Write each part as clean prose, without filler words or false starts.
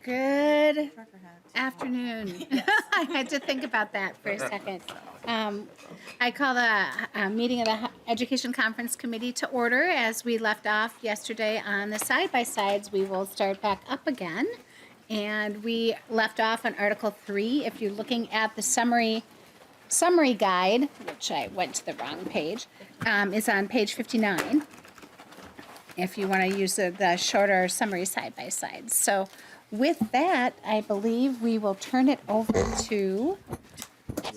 Good afternoon. I had to think about that for a second. I call the meeting of the Education Conference Committee to order. As we left off yesterday on the side-by-sides, we will start back up again. And we left off on Article 3. If you're looking at the summary guide, which I went to the wrong page, is on page 59. If you want to use the shorter summary side-by-side. So with that, I believe we will turn it over to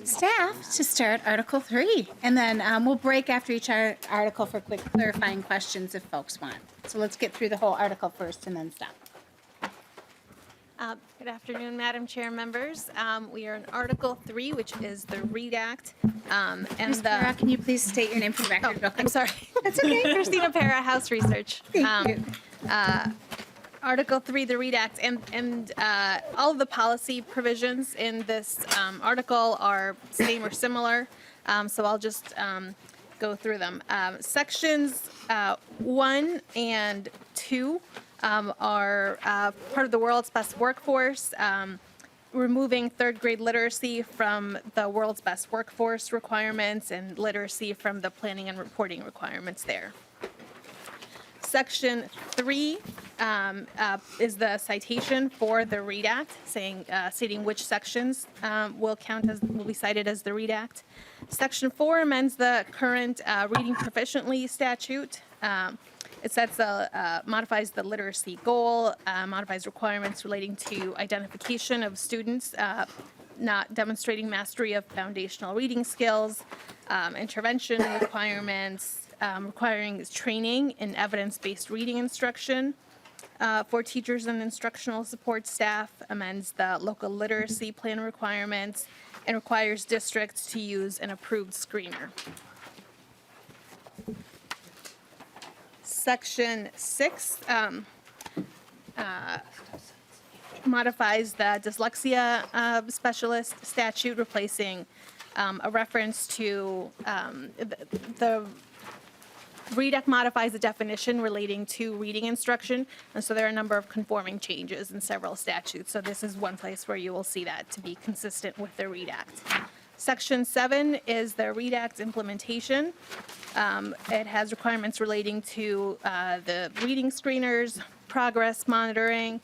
staff to start Article 3. And then we'll break after each article for quick clarifying questions if folks want. So let's get through the whole article first and then stop. Good afternoon, Madam Chair, members. We are in Article 3, which is the READ Act. Ms. Para, can you please state your name for the record? Oh, I'm sorry. That's okay. Christina Para, House Research. Thank you. Article 3, the READ Act, and all of the policy provisions in this article are same or similar, so I'll just go through them. Sections 1 and 2 are part of the world's best workforce, removing third grade literacy from the world's best workforce requirements and literacy from the planning and reporting requirements there. Section 3 is the citation for the READ Act, stating which sections will be cited as the READ Act. Section 4 amends the current reading proficiently statute. It modifies the literacy goal, modifies requirements relating to identification of students not demonstrating mastery of foundational reading skills, intervention requirements, requiring training in evidence-based reading instruction for teachers and instructional support staff, amends the local literacy plan requirements, and requires districts to use an approved screener. Section 6 modifies the dyslexia specialist statute, replacing a reference to the READ Act modifies the definition relating to reading instruction, and so there are a number of conforming changes in several statutes. So this is one place where you will see that to be consistent with the READ Act. Section 7 is the READ Act implementation. It has requirements relating to the reading screeners, progress monitoring,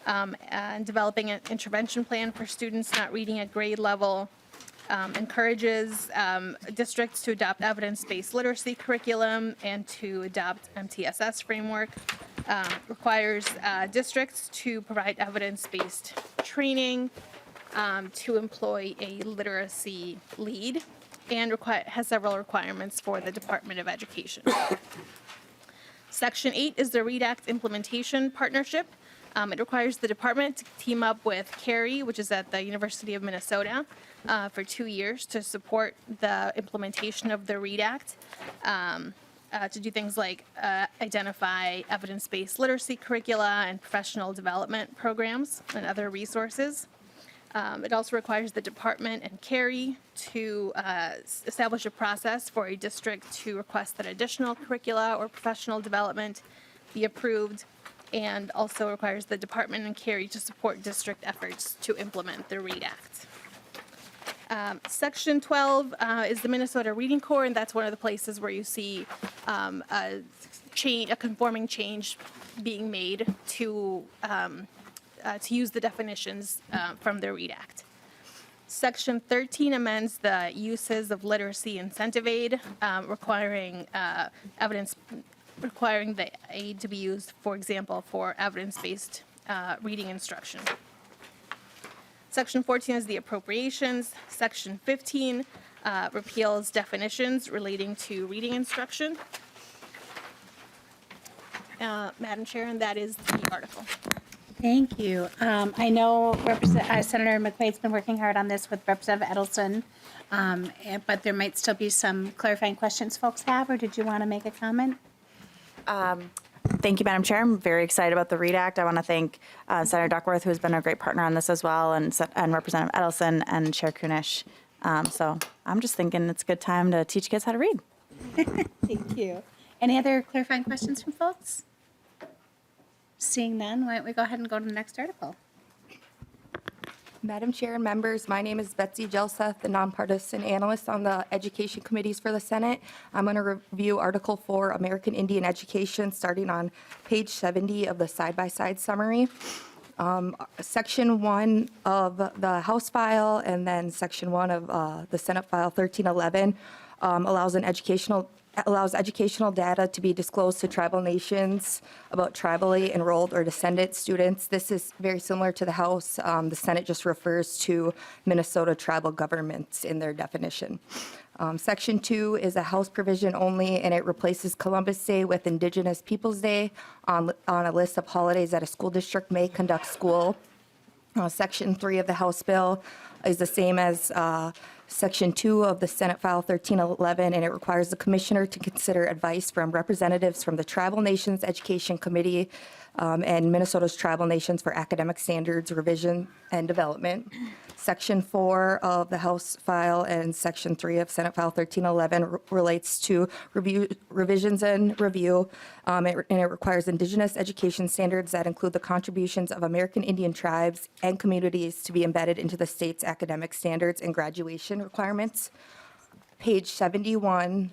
and developing an intervention plan for students not reading at grade level. Encourages districts to adopt evidence-based literacy curriculum and to adopt MTSS framework. Requires districts to provide evidence-based training, to employ a literacy lead, and has several requirements for the Department of Education. Section 8 is the READ Act implementation partnership. It requires the department to team up with CARI, which is at the University of Minnesota, for 2 years to support the implementation of the READ Act, to do things like identify evidence-based literacy curricula and professional development programs and other resources. It also requires the department and CARI to establish a process for a district to request that additional curricula or professional development be approved, and also requires the department and CARI to support district efforts to implement the READ Act. Section 12 is the Minnesota Reading Corps, and that's one of the places where you see a conforming change being made to use the definitions from the READ Act. Section 13 amends the uses of literacy incentive aid, requiring the aid to be used, for example, for evidence-based reading instruction. Section 14 is the appropriations. Section 15 repeals definitions relating to reading instruction. Madam Chair, and that is the article. Thank you. I know Senator McQuaid's been working hard on this with Representative Edelson, but there might still be some clarifying questions folks have, or did you want to make a comment? Thank you, Madam Chair. I'm very excited about the READ Act. I want to thank Senator Duckworth, who has been a great partner on this as well, and Representative Edelson and Chair Kunesh. So I'm just thinking it's a good time to teach kids how to read. Thank you. Any other clarifying questions from folks? Seeing none, why don't we go ahead and go to the next article? Madam Chair and members, my name is Betsy Jelseth, the nonpartisan analyst on the education committees for the Senate. I'm going to review Article 4, American Indian Education, starting on page 70 of the side-by-side summary. Section 1 of the House file and then Section 1 of the Senate file 1311 allows educational data to be disclosed to tribal nations about tribally enrolled or descendant students. This is very similar to the House. The Senate just refers to Minnesota tribal governments in their definition. Section 2 is a House provision only, and it replaces Columbus Day with Indigenous Peoples Day on a list of holidays that a school district may conduct school. Section 3 of the House bill is the same as Section 2 of the Senate File 1311, and it requires the commissioner to consider advice from representatives from the Tribal Nations Education Committee and Minnesota's Tribal Nations for Academic Standards Revision and Development. Section 4 of the House file and Section 3 of Senate File 1311 relates to revisions and review, and it requires Indigenous education standards that include the contributions of American Indian tribes and communities to be embedded into the state's academic standards and graduation requirements. Page 71,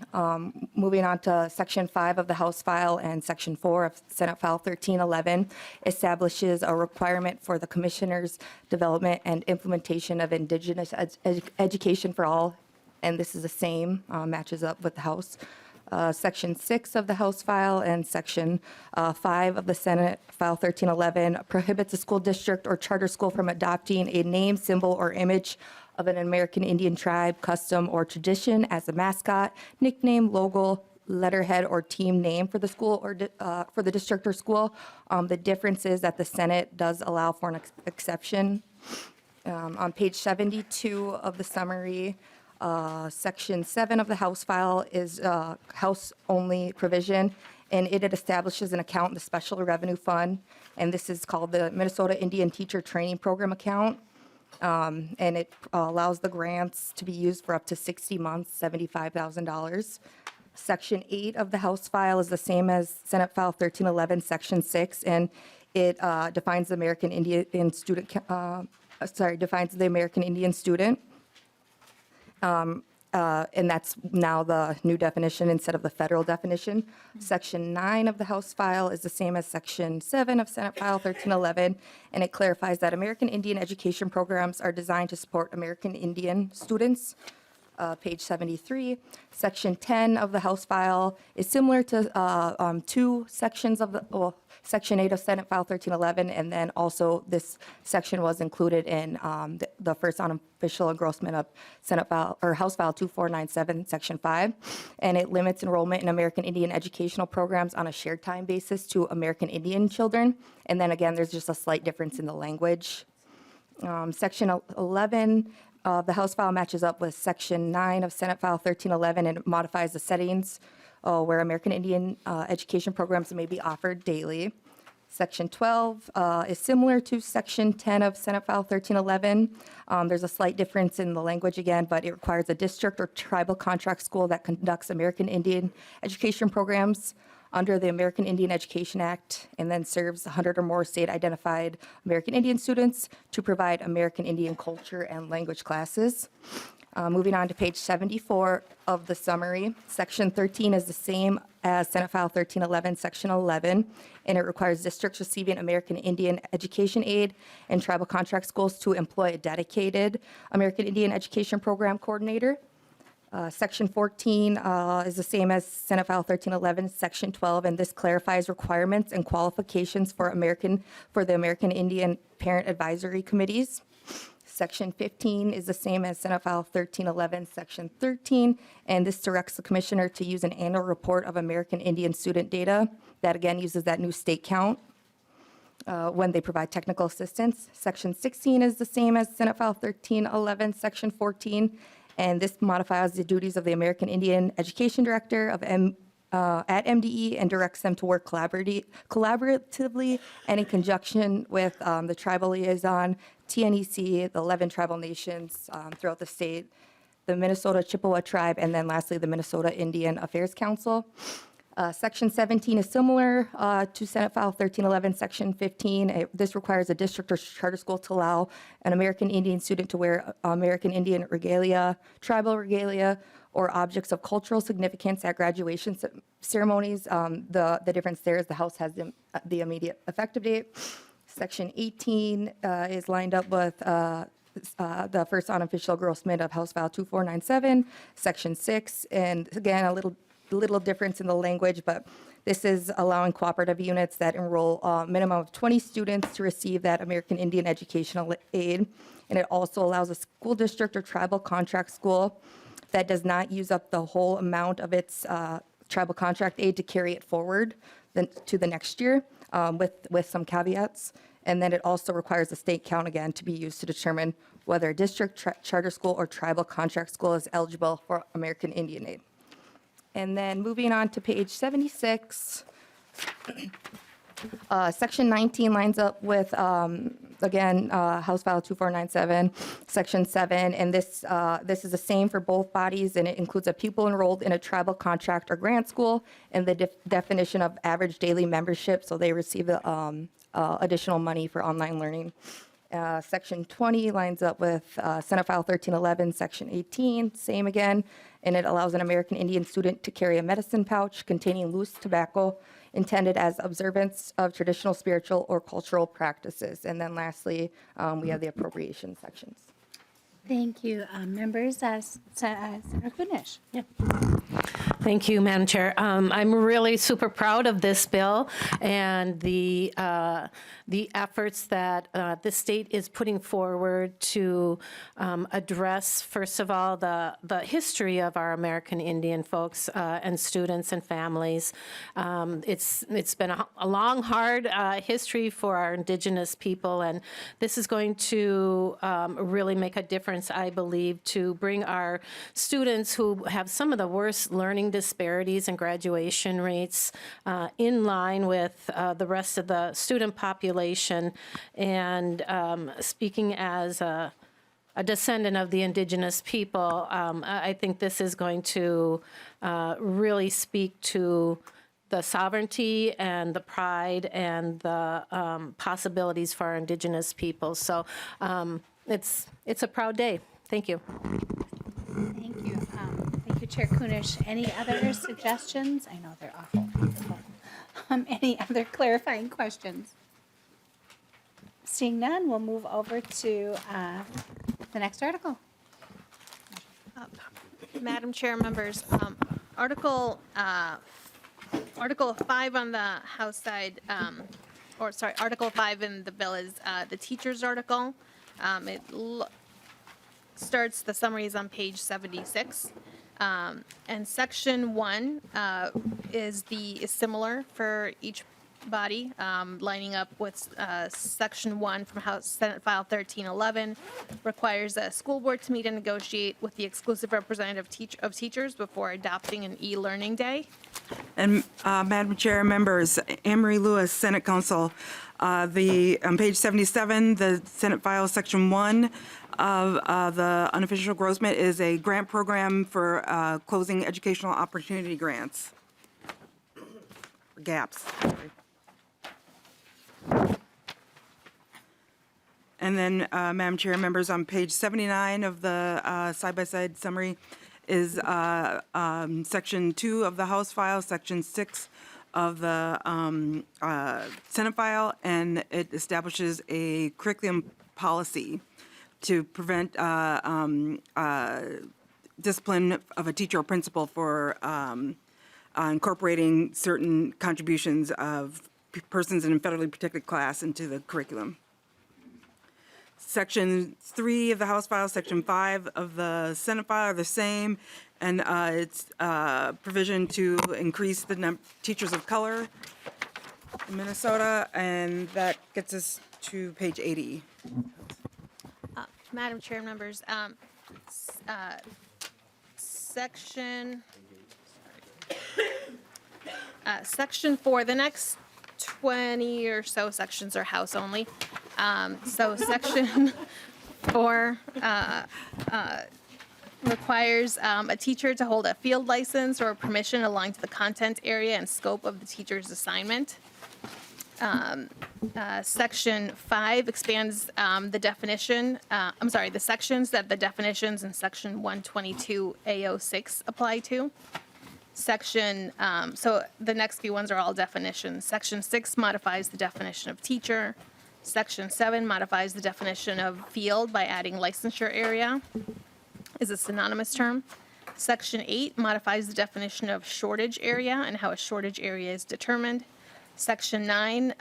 moving on to Section 5 of the House file and Section 4 of Senate File 1311, establishes a requirement for the commissioner's development and implementation of Indigenous education for all, and this is the same, matches up with the House. Section 6 of the House file and Section 5 of the Senate File 1311 prohibits a school district or charter school from adopting a name, symbol, or image of an American Indian tribe, custom, or tradition as a mascot, nickname, logo, letterhead, or team name for the school or for the district or school. The difference is that the Senate does allow for an exception. On page 72 of the summary, Section 7 of the House file is House-only provision, and it establishes an account in the Special Revenue Fund, and this is called the Minnesota Indian Teacher Training Program account. And it allows the grants to be used for up to 60 months, $75,000. Section 8 of the House file is the same as Senate File 1311, Section 6, and it defines the American Indian student, defines the American Indian student. And that's now the new definition instead of the federal definition. Section 9 of the House file is the same as Section 7 of Senate File 1311, and it clarifies that American Indian education programs are designed to support American Indian students. Page 73. Section 10 of the House file is similar to two sections of the, Section 8 of Senate File 1311, and then also this section was included in the first unofficial engrossment of Senate File, or House File 2497, Section 5, and it limits enrollment in American Indian educational programs on a shared time basis to American Indian children, and then again, there's just a slight difference in the language. Section 11 the House file matches up with Section 9 of Senate File 1311, and it modifies the settings where American Indian education programs may be offered daily. Section 12 is similar to Section 10 of Senate File 1311. There's a slight difference in the language again, but it requires a district or tribal contract school that conducts American Indian education programs under the American Indian Education Act, and then serves 100 or more state-identified American Indian students to provide American Indian culture and language classes. Moving on to page 74 of the summary, Section 13 is the same as Senate File 1311, Section 11, and it requires districts receiving American Indian education aid and tribal contract schools to employ a dedicated American Indian education program coordinator. Section 14 is the same as Senate File 1311, Section 12, and this clarifies requirements and qualifications for the American Indian Parent Advisory Committees. Section 15 is the same as Senate File 1311, Section 13, and this directs the commissioner to use an annual report of American Indian student data that again uses that new state count when they provide technical assistance. Section 16 is the same as Senate File 1311, Section 14, and this modifies the duties of the American Indian Education Director at MDE and directs them to work collaboratively and in conjunction with the tribal liaison, TNEC, the 11 tribal nations throughout the state, the Minnesota Chippewa tribe, and then lastly, the Minnesota Indian Affairs Council. Section 17 is similar to Senate File 1311, Section 15. This requires a district or charter school to allow an American Indian student to wear American Indian regalia, tribal regalia, or objects of cultural significance at graduation ceremonies. The difference there is the House has the immediate effective date. Section 18 is lined up with the first unofficial engrossment of House File 2497, Section 6, and again, a little difference in the language, but this is allowing cooperative units that enroll a minimum of 20 students to receive that American Indian educational aid. And it also allows a school district or tribal contract school that does not use up the whole amount of its tribal contract aid to carry it forward to the next year with some caveats. And then it also requires a state count again to be used to determine whether a district, charter school, or tribal contract school is eligible for American Indian aid. And then moving on to page 76, Section 19 lines up with, again, House File 2497, Section 7, and this is the same for both bodies, and it includes a pupil enrolled in a tribal contract or grant school, and the definition of average daily membership, so they receive the additional money for online learning. Section 20 lines up with Senate File 1311, Section 18, same again, and it allows an American Indian student to carry a medicine pouch containing loose tobacco intended as observance of traditional, spiritual, or cultural practices. And then lastly, we have the appropriation sections. Thank you, members. Senator Kunesh. Thank you, Madam Chair. I'm really super proud of this bill and the efforts that the state is putting forward to address, first of all, the history of our American Indian folks and students and families. It's been a long, hard history for our Indigenous people, and this is going to really make a difference, I believe, to bring our students who have some of the worst learning disparities and graduation rates in line with the rest of the student population. And speaking as a descendant of the Indigenous people, I think this is going to really speak to the sovereignty and the pride and the possibilities for our Indigenous people. So it's a proud day. Thank you. Thank you. Thank you, Chair Kunesh. Any other suggestions? I know they're awful. Any other clarifying questions? Seeing none, we'll move over to the next article. Madam Chair, members, Article 5 on the House side, Article 5 in the bill is the teacher's article. It starts, the summary is on page 76. And Section 1 is similar for each body, lining up with Section 1 from House Senate File 1311, requires a school board to meet and negotiate with the exclusive representative of teachers before adopting an e-learning day. And Madam Chair, members, Anne Marie Lewis, Senate Counsel, on page 77, the Senate File Section 1 of the unofficial engrossment is a grant program for closing educational opportunity grants. Gaps. Sorry. And then, Madam Chair, members, on page 79 of the side-by-side summary is Section 2 of the House file, Section 6 of the Senate file, and it establishes a curriculum policy to prevent discipline of a teacher or principal for incorporating certain contributions of persons in a federally protected class into the curriculum. Section 3 of the House file, Section 5 of the Senate file are the same, and it's provision to increase the teachers of color in Minnesota, and that gets us to page 80. Madam Chair, members, Section 4, the next 20 or so sections are House only. So Section 4 requires a teacher to hold a field license or permission aligned to the content area and scope of the teacher's assignment. Section 5 expands the definition, the sections that the definitions in Section 122 A06 apply to. So the next few ones are all definitions. Section 6 modifies the definition of teacher. Section 7 modifies the definition of field by adding licensure area is a synonymous term. Section 8 modifies the definition of shortage area and how a shortage area is determined. Section 9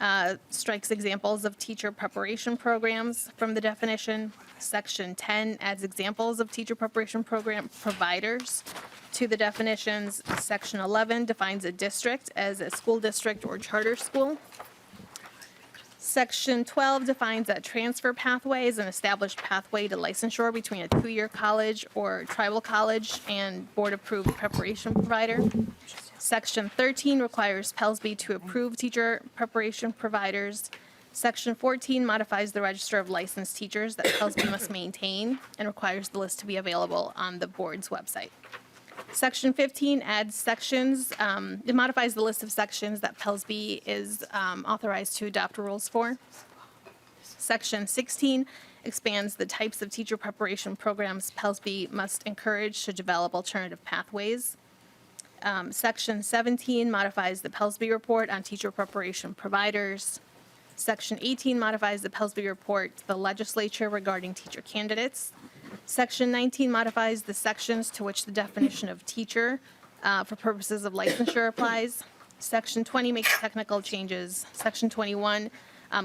strikes examples of teacher preparation programs from the definition. Section 10 adds examples of teacher preparation program providers to the definitions. Section 11 defines a district as a school district or charter school. Section 12 defines a transfer pathway as an established pathway to licensure between a two-year college or tribal college and board-approved preparation provider. Section 13 requires PELSB to approve teacher preparation providers. Section 14 modifies the register of licensed teachers that PELSB must maintain and requires the list to be available on the board's website. Section 15 adds sections, it modifies the list of sections that PELSB is authorized to adopt rules for. Section 16 expands the types of teacher preparation programs PELSB must encourage to develop alternative pathways. Section 17 modifies the PELSB report on teacher preparation providers. Section 18 modifies the PELSB report to the legislature regarding teacher candidates. Section 19 modifies the sections to which the definition of teacher for purposes of licensure applies. Section 20 makes technical changes. Section 21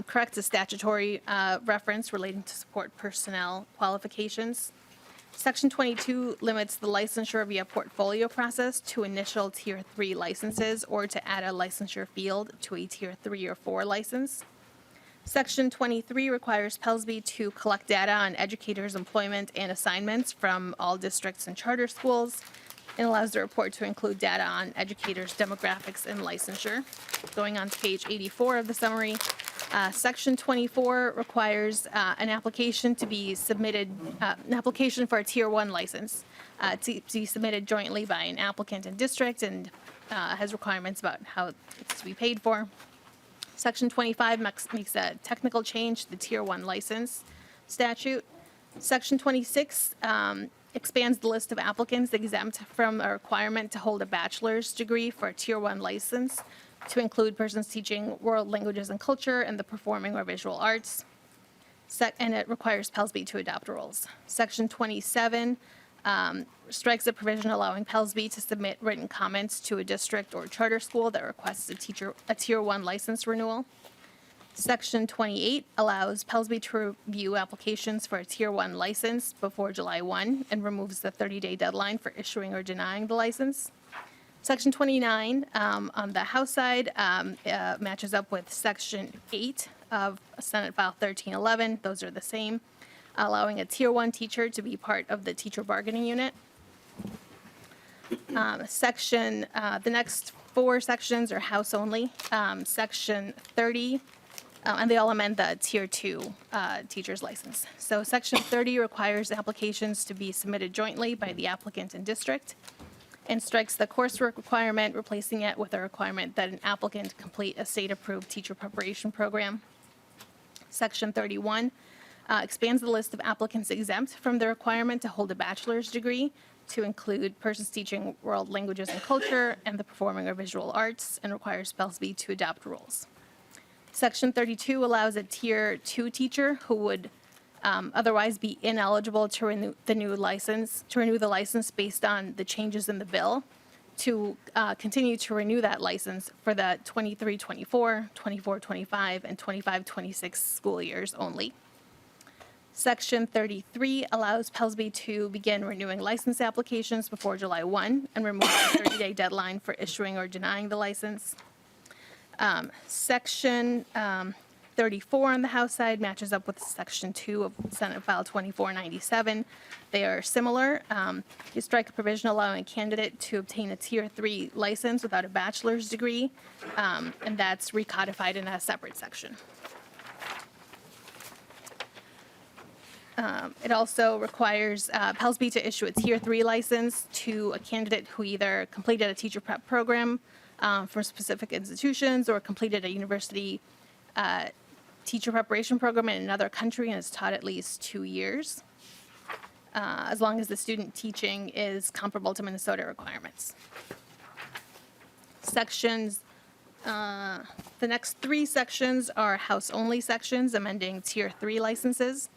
corrects a statutory reference relating to support personnel qualifications. Section 22 limits the licensure via portfolio process to initial Tier 3 licenses or to add a licensure field to a Tier 3 or 4 license. Section 23 requires PELSB to collect data on educators' employment and assignments from all districts and charter schools, and allows the report to include data on educators' demographics and licensure. Going on to page 84 of the summary, Section 24 requires an application to be submitted, an application for a Tier 1 license to be submitted jointly by an applicant and district, and has requirements about how it's to be paid for. Section 25 makes a technical change to the Tier 1 license statute. Section 26 expands the list of applicants exempt from a requirement to hold a bachelor's degree for a Tier 1 license to include persons teaching world languages and culture and the performing or visual arts. And it requires PELSB to adopt rules. Section 27 strikes a provision allowing PELSB to submit written comments to a district or charter school that requests a Tier 1 license renewal. Section 28 allows PELSB to review applications for a Tier 1 license before July 1 and removes the 30-day deadline for issuing or denying the license. Section 29 on the House side matches up with Section 8 of Senate File 1311. Those are the same, allowing a Tier 1 teacher to be part of the teacher bargaining unit. The next four sections are House only. Section 30, and they all amend the Tier 2 teacher's license. So Section 30 requires applications to be submitted jointly by the applicant and district, and strikes the coursework requirement, replacing it with a requirement that an applicant complete a state-approved teacher preparation program. Section 31 expands the list of applicants exempt from the requirement to hold a bachelor's degree to include persons teaching world languages and culture and the performing or visual arts, and requires PELSB to adopt rules. Section 32 allows a Tier 2 teacher who would otherwise be ineligible to renew the license based on the changes in the bill to continue to renew that license for the 23-24, 24-25, and 25-26 school years only. Section 33 allows PELSB to begin renewing license applications before July 1 and remove the 30-day deadline for issuing or denying the license. Section 34 on the House side matches up with Section 2 of Senate File 2497. They are similar. You strike a provision allowing a candidate to obtain a Tier 3 license without a bachelor's degree, and that's recodified in a separate section. It also requires Pellsby to issue a Tier 3 license to a candidate who either completed a teacher prep program for specific institutions or completed a university teacher preparation program in another country and has taught at least 2 years, as long as the student teaching is comparable to Minnesota requirements. The next 3 sections are House-only sections, amending Tier 3 licenses.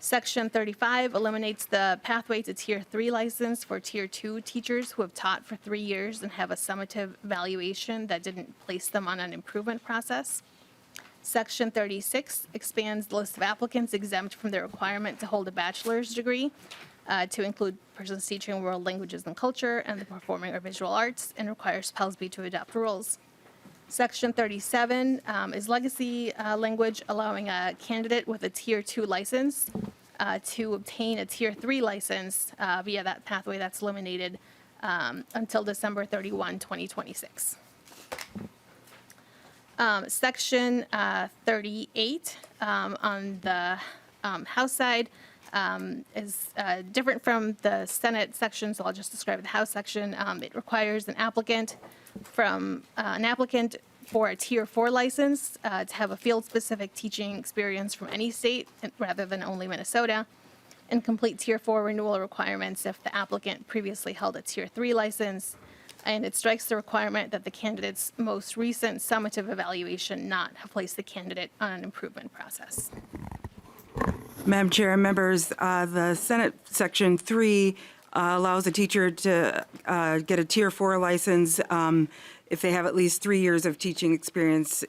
Section 35 eliminates the pathway to Tier 3 license for Tier 2 teachers who have taught for 3 years and have a summative evaluation that didn't place them on an improvement process. Section 36 expands the list of applicants exempt from the requirement to hold a bachelor's degree to include persons teaching world languages and culture and the performing or visual arts, and requires Pellsby to adopt rules. Section 37 is legacy language, allowing a candidate with a Tier 2 license to obtain a Tier 3 license via that pathway that's eliminated until December 31, 2026. Section 38 on the House side is different from the Senate section, so I'll just describe the House section. It requires an applicant for a Tier 4 license to have a field-specific teaching experience from any state rather than only Minnesota, and complete Tier 4 renewal requirements if the applicant previously held a Tier 3 license. And it strikes the requirement that the candidate's most recent summative evaluation not have placed the candidate on an improvement process. Madam Chair and members, the Senate Section 3 allows a teacher to get a Tier 4 license if they have at least 3 years of teaching experience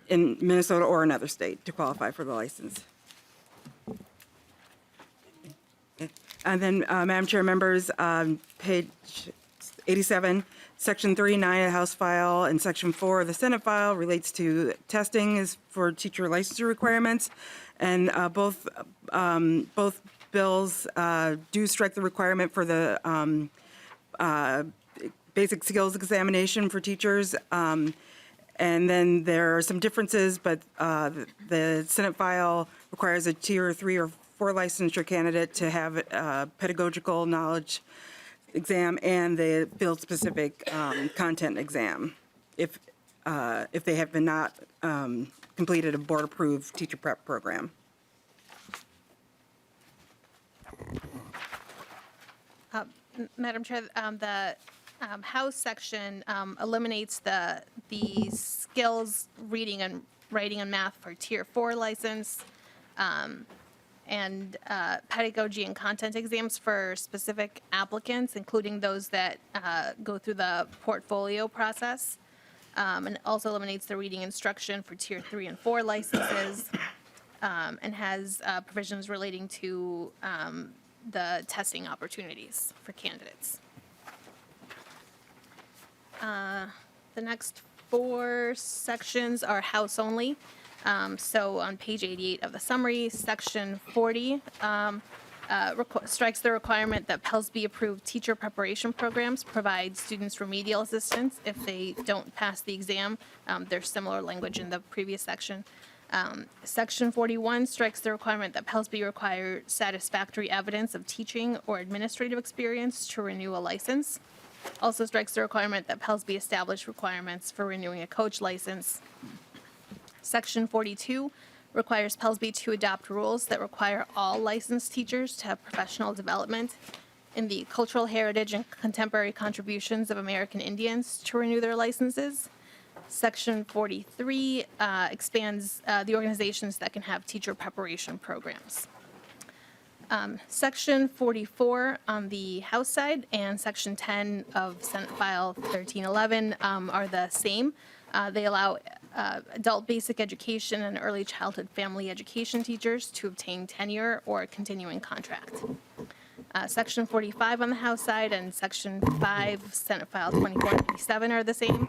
in Minnesota or another state to qualify for the license. And then, Madam Chair, members, page 87, Section 39 of the House file and Section 4 of the Senate file relates to testing is for teacher licensure requirements, and both bills do strike the requirement for the basic skills examination for teachers. And then there are some differences, but the Senate file requires a Tier 3 or 4 licensure candidate to have a pedagogical knowledge exam and the field-specific content exam if they have been not completed a board-approved teacher prep program. Madam Chair, the House section eliminates the skills reading and writing and math for Tier 4 license, and pedagogy and content exams for specific applicants, including those that go through the portfolio process, and also eliminates the reading instruction for Tier 3 and 4 licenses, and has provisions relating to the testing opportunities for candidates. The next 4 sections are House only. So on page 88 of the summary, Section 40 strikes the requirement that Pellsby-approved teacher preparation programs provide students remedial assistance if they don't pass the exam. There's similar language in the previous section. Section 41 strikes the requirement that Pellsby require satisfactory evidence of teaching or administrative experience to renew a license. Also strikes the requirement that Pellsby establish requirements for renewing a coach license. Section 42 requires Pellsby to adopt rules that require all licensed teachers to have professional development in the cultural heritage and contemporary contributions of American Indians to renew their licenses. Section 43 expands the organizations that can have teacher preparation programs. Section 44 on the House side and Section 10 of Senate File 1311 are the same. They allow adult basic education and early childhood family education teachers to obtain tenure or a continuing contract. Section 45 on the House side and Section 5, Senate File 2497 are the same,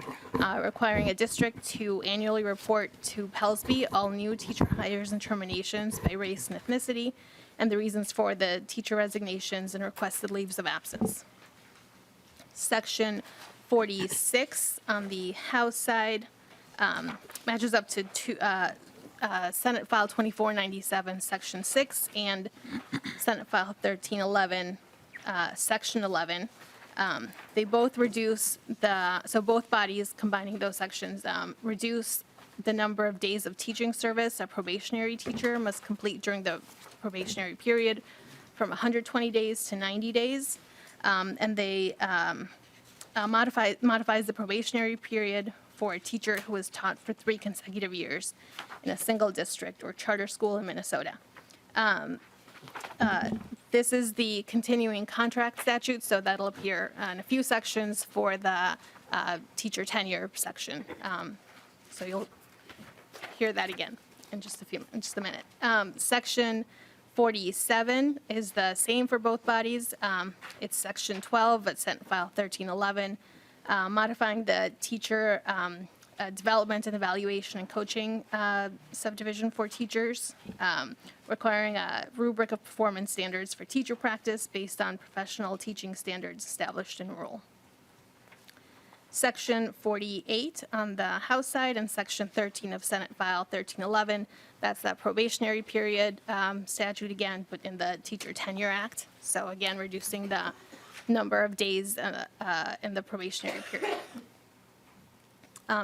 requiring a district to annually report to Pellsby all new teacher hires and terminations by race and ethnicity, and the reasons for the teacher resignations and requested leaves of absence. Section 46 on the House side matches up to Senate File 2497, Section 6, and Senate File 1311, Section 11. They both reduce so both bodies combining those sections reduce the number of days of teaching service a probationary teacher must complete during the probationary period from 120 days to 90 days. And they modifies the probationary period for a teacher who was taught for 3 consecutive years in a single district or charter school in Minnesota. This is the continuing contract statute, so that'll appear in a few sections for the teacher tenure section. So you'll hear that again in just a minute. Section 47 is the same for both bodies. It's Section 12, but Senate File 1311, modifying the teacher development and evaluation and coaching subdivision for teachers, requiring a rubric of performance standards for teacher practice based on professional teaching standards established in rule. Section 48 on the House side and Section 13 of Senate File 1311, that's that probationary period statute again, but in the Teacher Tenure Act. So again, reducing the number of days in the probationary period.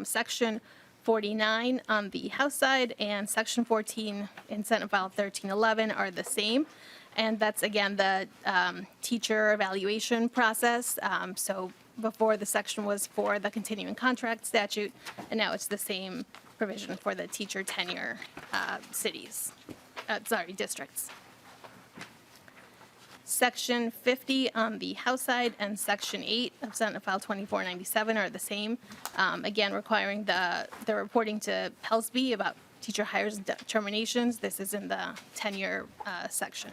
Section 49 on the House side and Section 14 in Senate File 1311 are the same. And that's, again, the teacher evaluation process. So before the section was for the continuing contract statute, and now it's the same provision for the teacher tenure districts. Section 50 on the House side and Section 8 of Senate File 2497 are the same. Again, requiring the reporting to PELSB about teacher hires and terminations. This is in the tenure section.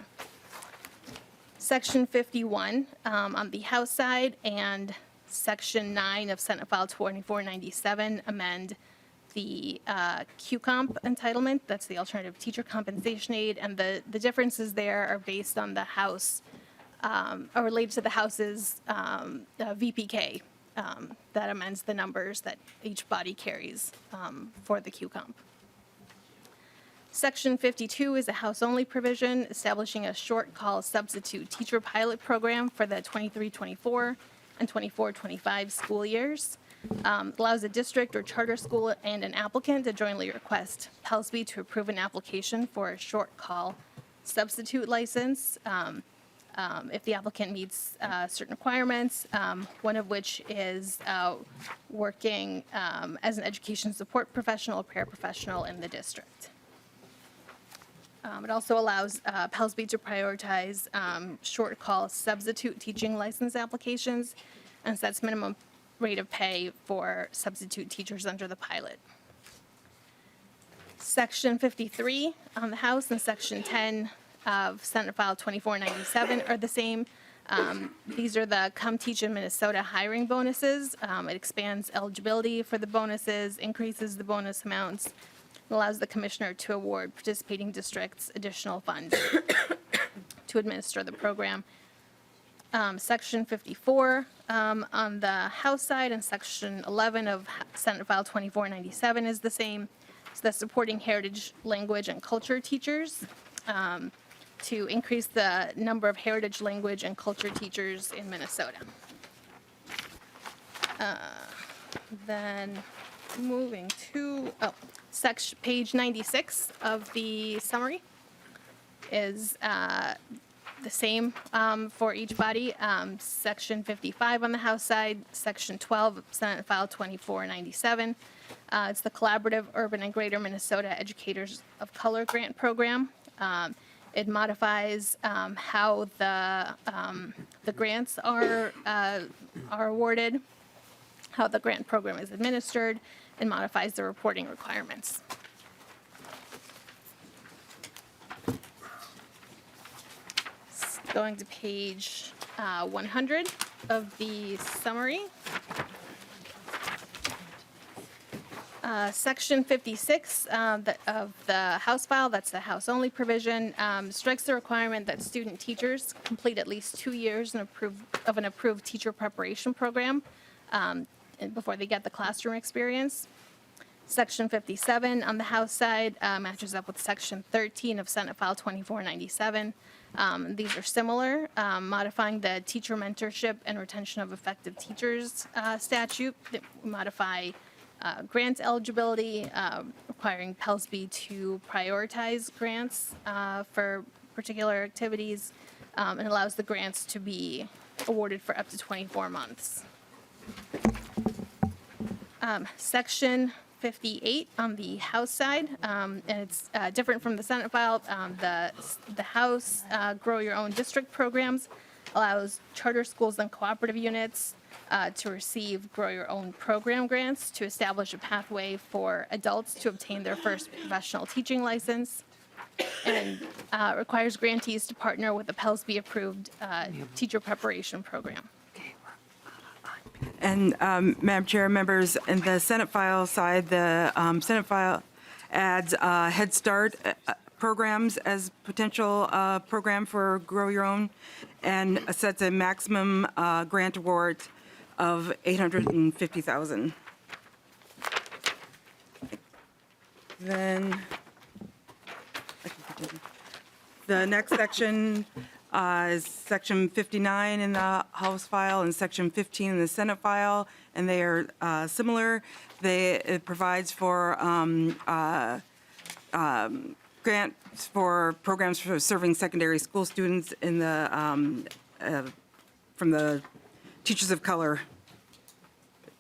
Section 51 on the House side and Section 9 of Senate File 2497 amend the QComp entitlement. That's the Alternative Teacher Compensation Aid. And the differences there are based on the House, are related to the House's VPK that amends the numbers that each body carries for the QComp. Section 52 is a House-only provision establishing a short call substitute teacher pilot program for the 23-24 and 24-25 school years. Allows a district or charter school and an applicant to jointly request PELSB to approve an application for a short call substitute license if the applicant meets certain requirements, one of which is working as an education support professional or paraprofessional in the district. It also allows PELSB to prioritize short call substitute teaching license applications and sets minimum rate of pay for substitute teachers under the pilot. Section 53 on the House and Section 10 of Senate File 2497 are the same. These are the Come Teach in Minnesota hiring bonuses. It expands eligibility for the bonuses, increases the bonus amounts, and allows the commissioner to award participating districts additional funds to administer the program. Section 54 on the House side and Section 11 of Senate File 2497 is the same. So that's supporting heritage, language, and culture teachers to increase the number of heritage, language, and culture teachers in Minnesota. Then moving to, page 96 of the summary is the same for each body. Section 55 on the House side, Section 12 of Senate File 2497. It's the Collaborative Urban and Greater Minnesota Educators of Color Grant Program. It modifies how the grants are awarded, how the grant program is administered, and modifies the reporting requirements. Going to page 100 of the summary. Section 56 of the House file, that's the House-only provision, strikes the requirement that student teachers complete at least 2 years of an approved teacher preparation program before they get the classroom experience. Section 57 on the House side matches up with Section 13 of Senate File 2497. These are similar, modifying the teacher mentorship and retention of effective teachers statute. That modify grant eligibility, requiring PELSB to prioritize grants for particular activities, and allows the grants to be awarded for up to 24 months. Section 58 on the House side, and it's different from the Senate file. The House Grow Your Own District programs allows charter schools and cooperative units to receive Grow Your Own program grants to establish a pathway for adults to obtain their first professional teaching license, and requires grantees to partner with a PELSB-approved teacher preparation program. And Madam Chair, members, in the Senate file side, the Senate file adds Head Start programs as potential program for Grow Your Own, and sets a maximum grant award of $850,000. Then the next section is Section 59 in the House file and Section 15 in the Senate file, and they are similar. It provides for grants for programs for serving secondary school students in the from the Teachers of Color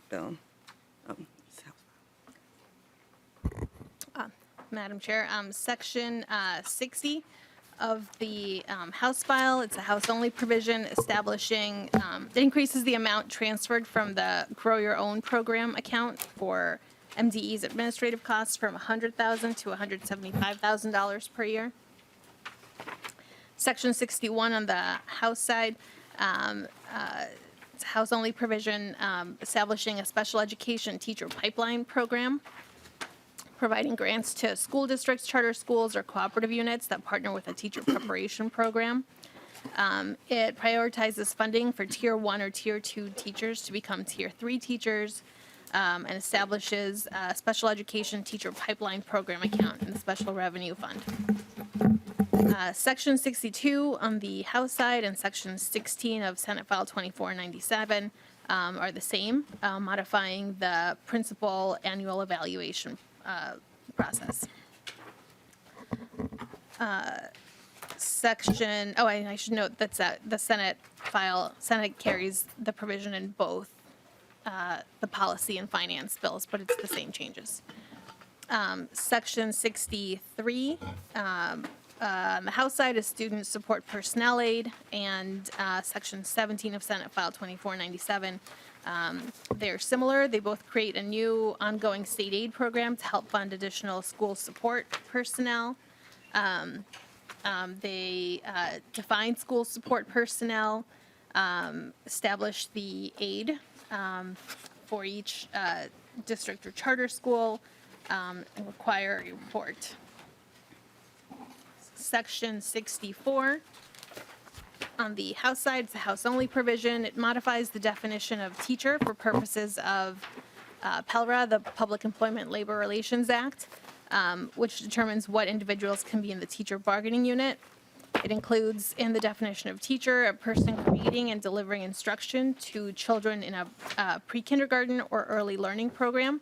bill. Madam Chair, Section 60 of the House file, it's a House-only provision establishing, it increases the amount transferred from the Grow Your Own program account for MDE's administrative costs from $100,000 to $175,000 per year. Section 61 on the House side, it's a House-only provision establishing a special education teacher pipeline program, providing grants to school districts, charter schools, or cooperative units that partner with a teacher preparation program. It prioritizes funding for Tier 1 or Tier 2 teachers to become Tier 3 teachers, and establishes a special education teacher pipeline program account in the Special Revenue Fund. Section 62 on the House side and Section 16 of Senate File 2497 are the same, modifying the principal annual evaluation process. Section, I should note that's the Senate file, Senate carries the provision in both the policy and finance bills, but it's the same changes. Section 63, on the House side is student support personnel aid, and Section 17 of Senate File 2497. They're similar. They both create a new ongoing state aid program to help fund additional school support personnel. They define school support personnel, establish the aid for each district or charter school, and require a report. Section 64. On the House side, it's a House-only provision. It modifies the definition of teacher for purposes of PELRA, the Public Employment Labor Relations Act, which determines what individuals can be in the teacher bargaining unit. It includes in the definition of teacher a person creating and delivering instruction to children in a pre-kindergarten or early learning program,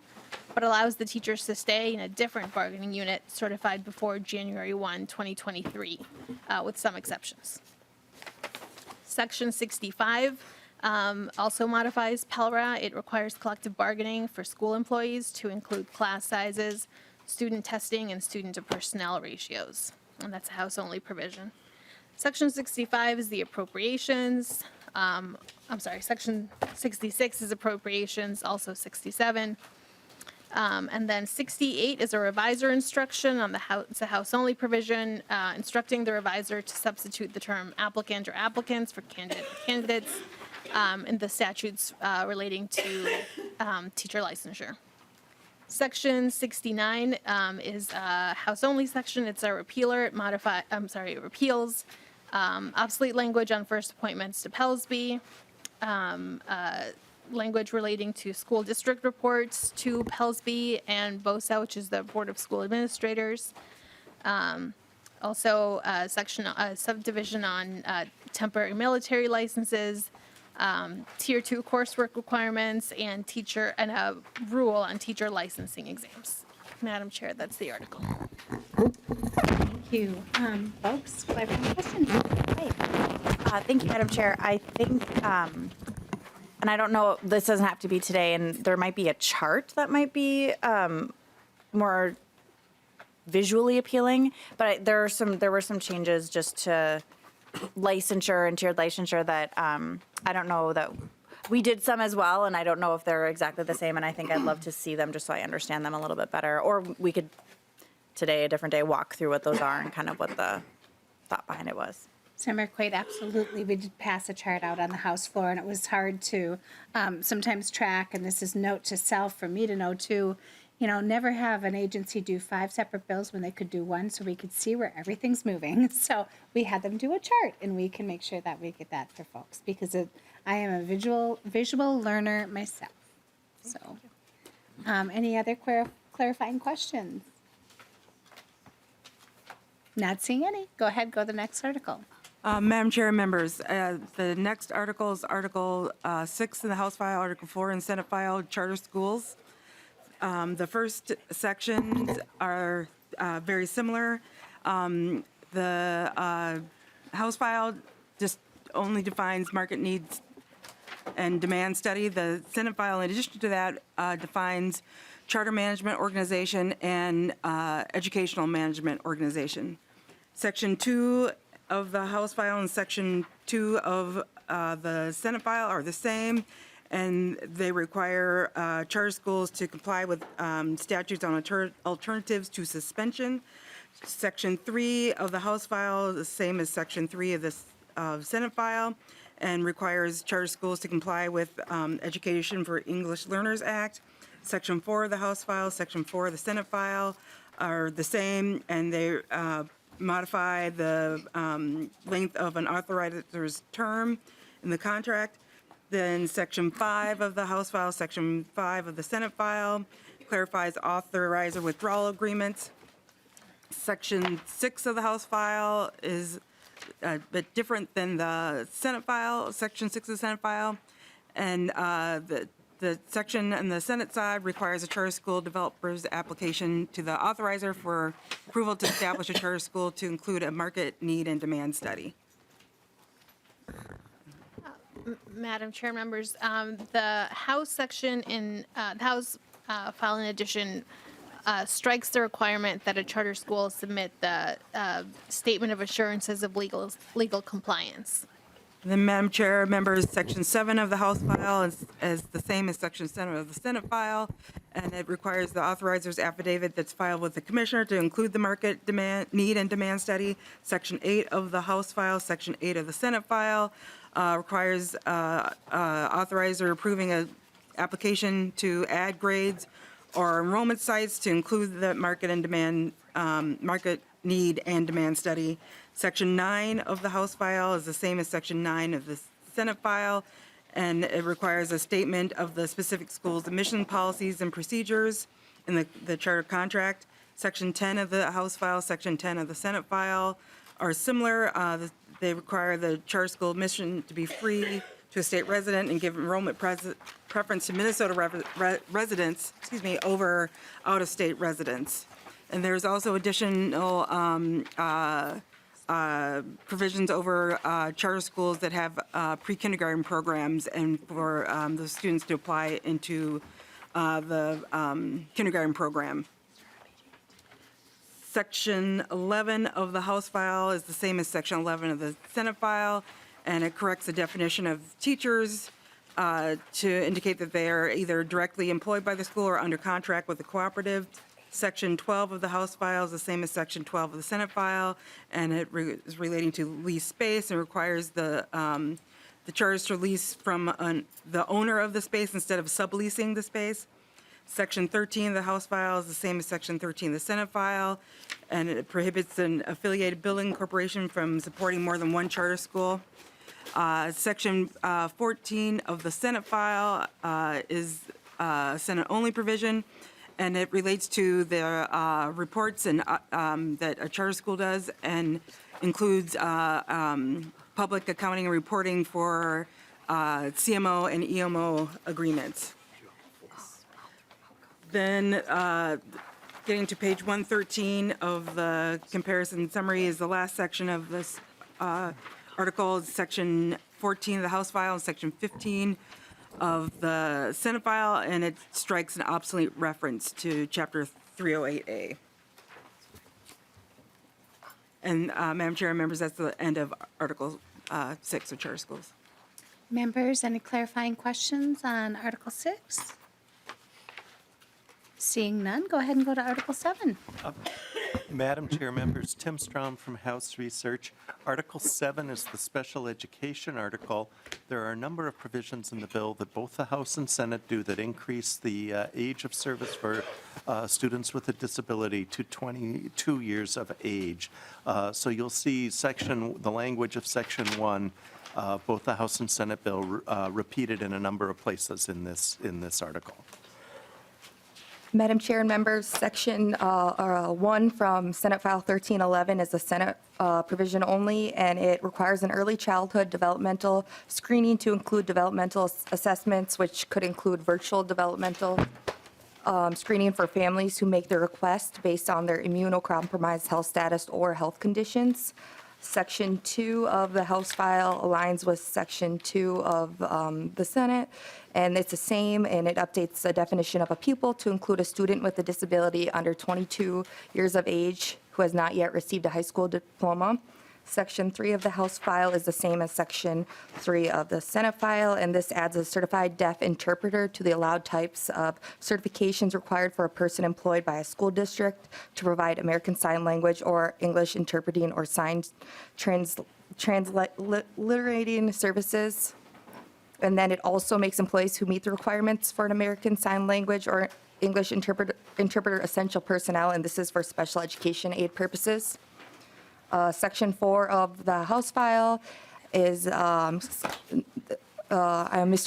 but allows the teachers to stay in a different bargaining unit certified before January 1, 2023, with some exceptions. Section 65 also modifies PELRA. It requires collective bargaining for school employees to include class sizes, student testing, and student-to-personnel ratios. And that's a House-only provision. Section 65 is the appropriations. Section 66 is appropriations, also 67. And then 68 is a revisor instruction on the House, it's a House-only provision, instructing the revisor to substitute the term applicant or applicants for candidates in the statutes relating to teacher licensure. Section 69 is a House-only section. It's a repealer. It repeals obsolete language on first appointments to PELSB. language relating to school district reports to PELSB and BOSA, which is the Board of School Administrators. Also, subdivision on temporary military licenses, Tier 2 coursework requirements, and a rule on teacher licensing exams. Madam Chair, that's the article. Thank you. Folks, clarifying questions? Great. Thank you, Madam Chair. I think, and I don't know, this doesn't have to be today, and there might be a chart that might be more visually appealing, but there were some changes just to licensure and tiered licensure that I don't know that we did some as well, and I don't know if they're exactly the same, and I think I'd love to see them just so I understand them a little bit better. Or we could, today, a different day, walk through what those are and kind of what the thought behind it was. Summer Quaid, absolutely. We did pass a chart out on the House floor, and it was hard to sometimes track, and this is note to self for me to know too, never have an agency do 5 separate bills when they could do 1 so we could see where everything's moving. So we had them do a chart, and we can make sure that we get that for folks because I am a visual learner myself. So any other clarifying questions? Not seeing any. Go ahead, go to the next article. Madam Chair, members, the next article is Article 6 in the House file, Article 4 in Senate file, charter schools. The first sections are very similar. The House file just only defines market needs and demand study. The Senate file, in addition to that, defines charter management organization and educational management organization. Section 2 of the House file and Section 2 of the Senate file are the same, and they require charter schools to comply with statutes on alternatives to suspension. Section 3 of the House file is the same as Section 3 of the Senate file, and requires charter schools to comply with Education for English Learners Act. Section 4 of the House file, Section 4 of the Senate file are the same, and they modify the length of an authoriser's term in the contract. Then Section 5 of the House file, Section 5 of the Senate file clarifies authorizer withdrawal agreements. Section 6 of the House file is a bit different than the Senate file, Section 6 of the Senate file. And the section on the Senate side requires a charter school developer's application to the authorizer for approval to establish a charter school to include a market need and demand study. Madam Chair, members, the House section in the House file in addition strikes the requirement that a charter school submit the statement of assurances of legal compliance. Then, Madam Chair, members, Section 7 of the House file is the same as Section 7 of the Senate file, and it requires the authorizer's affidavit that's filed with the Commissioner to include the market need and demand study. Section 8 of the House file, Section 8 of the Senate file requires authorizer approving an application to add grades or enrollment sites to include the market need and demand study. Section 9 of the House file is the same as Section 9 of the Senate file, and it requires a statement of the specific school's admission policies and procedures in the charter contract. Section 10 of the House file, Section 10 of the Senate file are similar. They require the charter school admission to be free to a state resident and give enrollment preference to Minnesota residents, over out-of-state residents. And there's also additional provisions over charter schools that have pre-kindergarten programs and for the students to apply into the kindergarten program. Section 11 of the House file is the same as Section 11 of the Senate file, and it corrects the definition of teachers to indicate that they are either directly employed by the school or under contract with the cooperative. Section 12 of the House file is the same as Section 12 of the Senate file, and it is relating to lease space and requires the charters to lease from the owner of the space instead of subleasing the space. Section 13 of the House file is the same as Section 13 of the Senate file, and it prohibits an affiliated building corporation from supporting more than one charter school. Section 14 of the Senate file is Senate-only provision, and it relates to the reports and that a charter school does, and includes public accounting and reporting for CMO and EMO agreements. Then getting to page 113 of the comparison summary is the last section of this article, section 14 of the House file and section 15 of the Senate file, and it strikes an obsolete reference to Chapter 308A. And Madam Chair and members, that's the end of Article 6 of Charter Schools. Members, any clarifying questions on Article 6? Seeing none, go ahead and go to Article 7. Madam Chair, members, Tim Strom from House Research. Article 7 is the special education article. There are a number of provisions in the bill that both the House and Senate do that increase the age of service for students with a disability to 22 years of age. So you'll see the language of Section 1, both the House and Senate bill repeated in a number of places in this article. Madam Chair and members, Section 1 from Senate File 1311 is a Senate provision only, and it requires an early childhood developmental screening to include developmental assessments, which could include virtual developmental screening for families who make the request based on their immunocompromised health status or health conditions. Section 2 of the House file aligns with Section 2 of the Senate, and it's the same, and it updates the definition of a pupil to include a student with a disability under 22 years of age who has not yet received a high school diploma. Section 3 of the House file is the same as Section 3 of the Senate file, and this adds a certified deaf interpreter to the allowed types of certifications required for a person employed by a school district to provide American Sign Language or English interpreting or sign transliterating services. And then it also makes employees who meet the requirements for an American Sign Language or English interpreter essential personnel, and this is for special education aid purposes. Section 4 of the House file is, Mr.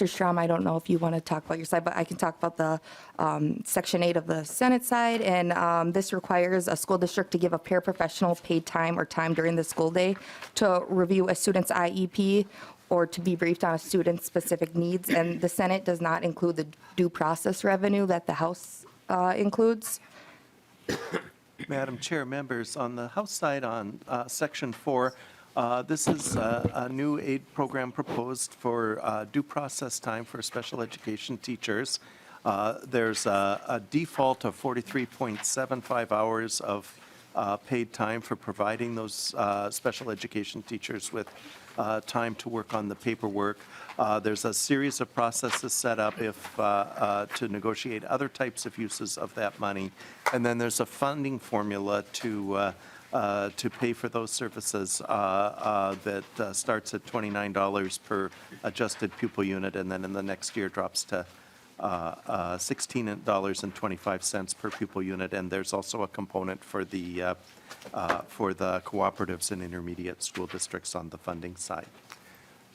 Strom, I don't know if you want to talk about your side, but I can talk about the Section 8 of the Senate side. And this requires a school district to give a paraprofessional paid time or time during the school day to review a student's IEP or to be briefed on a student's specific needs. And the Senate does not include the due process revenue that the House includes. Madam Chair, members, on the House side on Section 4, this is a new aid program proposed for due process time for special education teachers. There's a default of 43.75 hours of paid time for providing those special education teachers with time to work on the paperwork. There's a series of processes set up to negotiate other types of uses of that money. And then there's a funding formula to pay for those services that starts at $29 per adjusted pupil unit, and then in the next year drops to $16.25 per pupil unit. And there's also a component for the cooperatives and intermediate school districts on the funding side.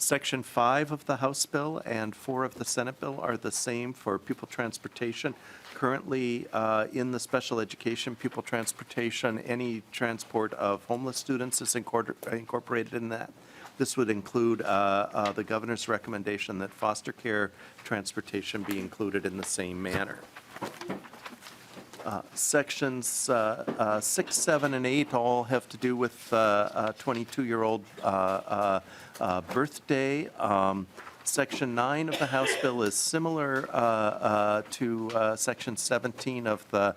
Section 5 of the House bill and 4 of the Senate bill are the same for pupil transportation. Currently, in the special education pupil transportation, any transport of homeless students is incorporated in that. This would include the governor's recommendation that foster care transportation be included in the same manner. Sections 6, 7, and 8 all have to do with a 22-year-old birthday. Section 9 of the House bill is similar to Section 17 of the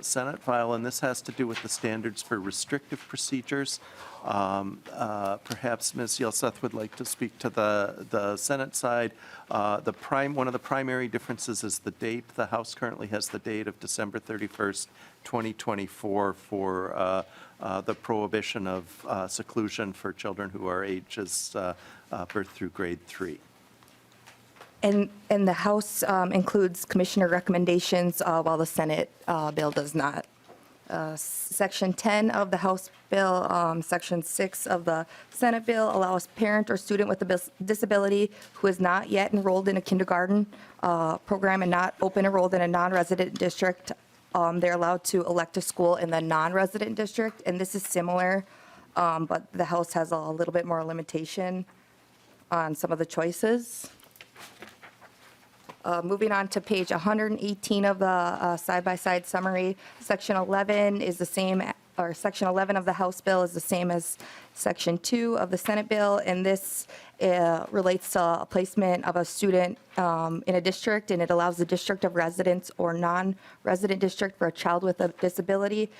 Senate file, and this has to do with the standards for restrictive procedures. Perhaps Ms. Yelseth would like to speak to the Senate side. One of the primary differences is the date. The House currently has the date of December 31st, 2024 for the prohibition of seclusion for children who are ages birth through grade 3. And the House includes commissioner recommendations, while the Senate bill does not Section 10 of the House Bill, Section 6 of the Senate Bill allows parent or student with a disability who is not yet enrolled in a kindergarten program and not open enrolled in a non-resident district. They're allowed to elect a school in the non-resident district, and this is similar, but the House has a little bit more limitation on some of the choices. Moving on to page 118 of the side-by-side summary, Section 11 is the same, or Section 11 of the House bill is the same as Section 2 of the Senate bill, and this relates to a placement of a student in a district, and it allows the district of residence or non-resident district for a child with a disability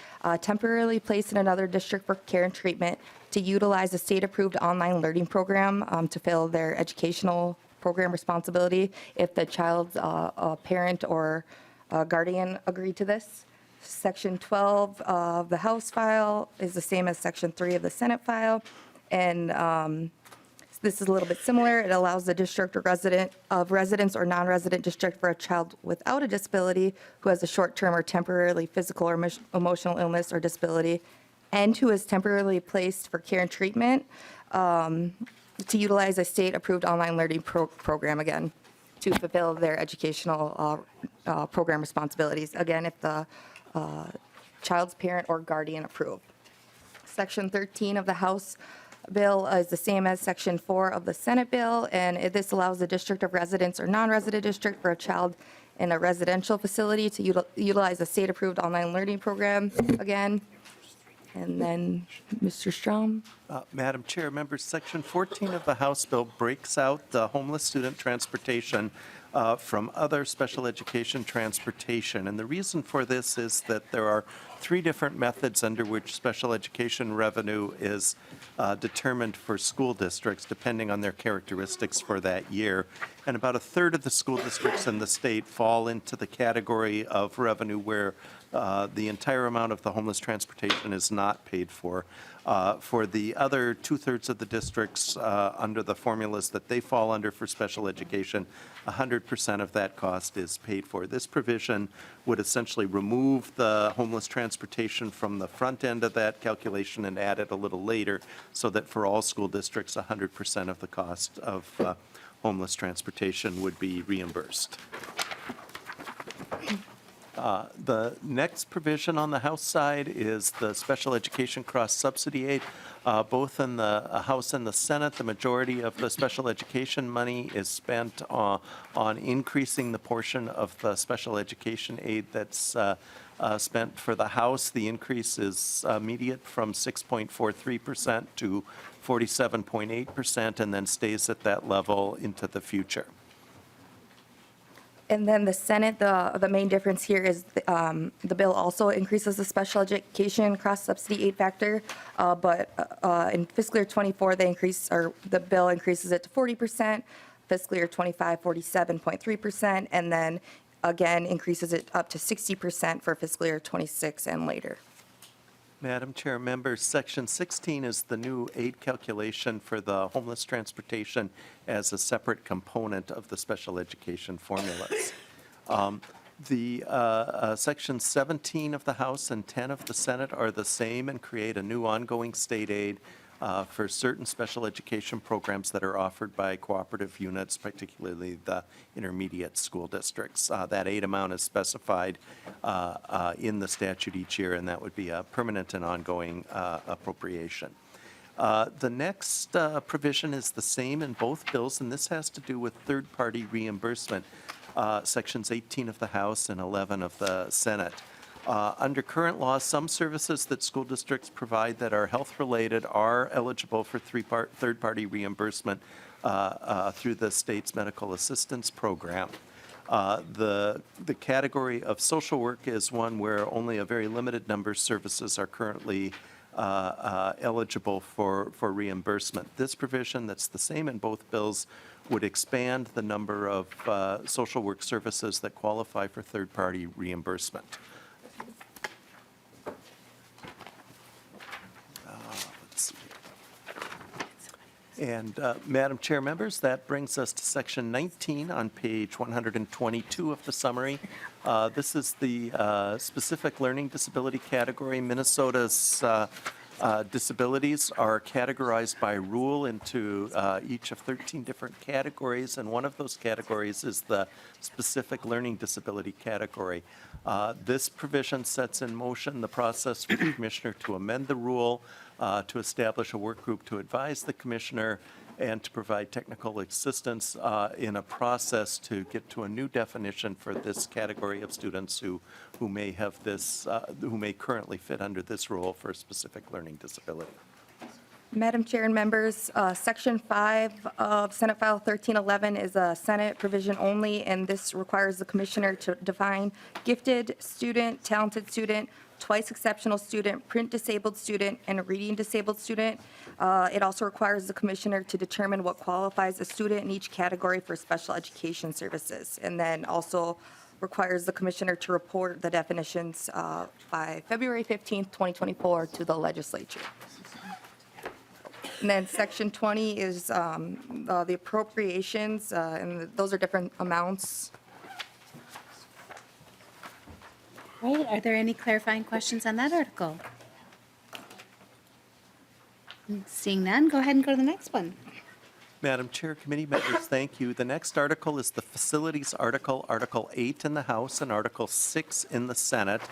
temporarily placed in another district for care and treatment to utilize a state-approved online learning program to fill their educational program responsibility if the child's parent or guardian agree to this. Section 12 of the House file is the same as Section 3 of the Senate file, and this is a little bit similar. It allows the district or residence or non-resident district for a child without a disability who has a short-term or temporarily physical or emotional illness or disability and who is temporarily placed for care and treatment to utilize a state-approved online learning program, again, to fulfill their educational program responsibilities, again, if the child's parent or guardian approve. Section 13 of the House bill is the same as Section 4 of the Senate bill, and this allows the district of residence or non-resident district for a child in a residential facility to utilize a state-approved online learning program, again. And then, Mr. Strom? Madam Chair, members, Section 14 of the House bill breaks out the homeless student transportation from other special education transportation. And the reason for this is that there are 3 different methods under which special education revenue is determined for school districts, depending on their characteristics for that year. And about a third of the school districts in the state fall into the category of revenue where the entire amount of the homeless transportation is not paid for. For the other 2/3 of the districts, under the formulas that they fall under for special education, 100% of that cost is paid for. This provision would essentially remove the homeless transportation from the front end of that calculation and add it a little later, so that for all school districts, 100% of the cost of homeless transportation would be reimbursed. The next provision on the House side is the special education cross-subsidy aid. Both in the House and the Senate, the majority of the special education money is spent on increasing the portion of the special education aid that's spent for the House. The increase is immediate from 6.43% to 47.8%, and then stays at that level into the future. And then the Senate, the main difference here is the bill also increases the special education cross-subsidy aid factor, but in fiscal year 24, the bill increases it to 40%, fiscal year 25, 47.3%, and then again increases it up to 60% for fiscal year 26 and later. Madam Chair, members, Section 16 is the new aid calculation for the homeless transportation as a separate component of the special education formulas. Section 17 of the House and 10 of the Senate are the same and create a new ongoing state aid for certain special education programs that are offered by cooperative units, particularly the intermediate school districts. That aid amount is specified in the statute each year, and that would be a permanent and ongoing appropriation. The next provision is the same in both bills, and this has to do with third-party reimbursement, Sections 18 of the House and 11 of the Senate. Under current law, some services that school districts provide that are health-related are eligible for third-party reimbursement through the state's medical assistance program. The category of social work is one where only a very limited number of services are currently eligible for reimbursement. This provision, that's the same in both bills, would expand the number of social work services that qualify for third-party reimbursement. Let's see. And Madam Chair, members, that brings us to section 19 on page 122 of the summary. This is the specific learning disability category. Minnesota's disabilities are categorized by rule into each of 13 different categories, and one of those categories is the specific learning disability category. This provision sets in motion the process for the commissioner to amend the rule to establish a work group to advise the commissioner and to provide technical assistance in a process to get to a new definition for this category of students who may have this, who may currently fit under this rule for a specific learning disability. Madam Chair and members, Section 5 of Senate File 1311 is a Senate provision only, and this requires the commissioner to define gifted student, talented student, twice exceptional student, print disabled student, and a reading disabled student. It also requires the commissioner to determine what qualifies a student in each category for special education services, and then also requires the commissioner to report the definitions by February 15th, 2024 to the legislature. And then Section 20 is the appropriations, and those are different amounts. Great. Are there any clarifying questions on that article? Seeing none, go ahead and go to the next one. Madam Chair, committee members, thank you. The next article is the Facilities Article, Article 8 in the House and Article 6 in the Senate.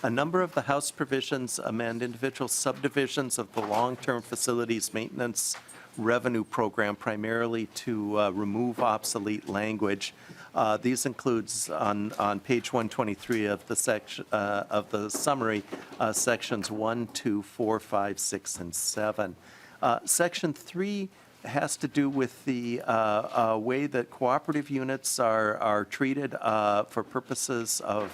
A number of the House provisions amend individual subdivisions of the long-term facilities maintenance revenue program, primarily to remove obsolete language. These includes on page 123 of the section of the summary, sections 1, 2, 4, 5, 6, and 7. Section 3 has to do with the way that cooperative units are treated for purposes of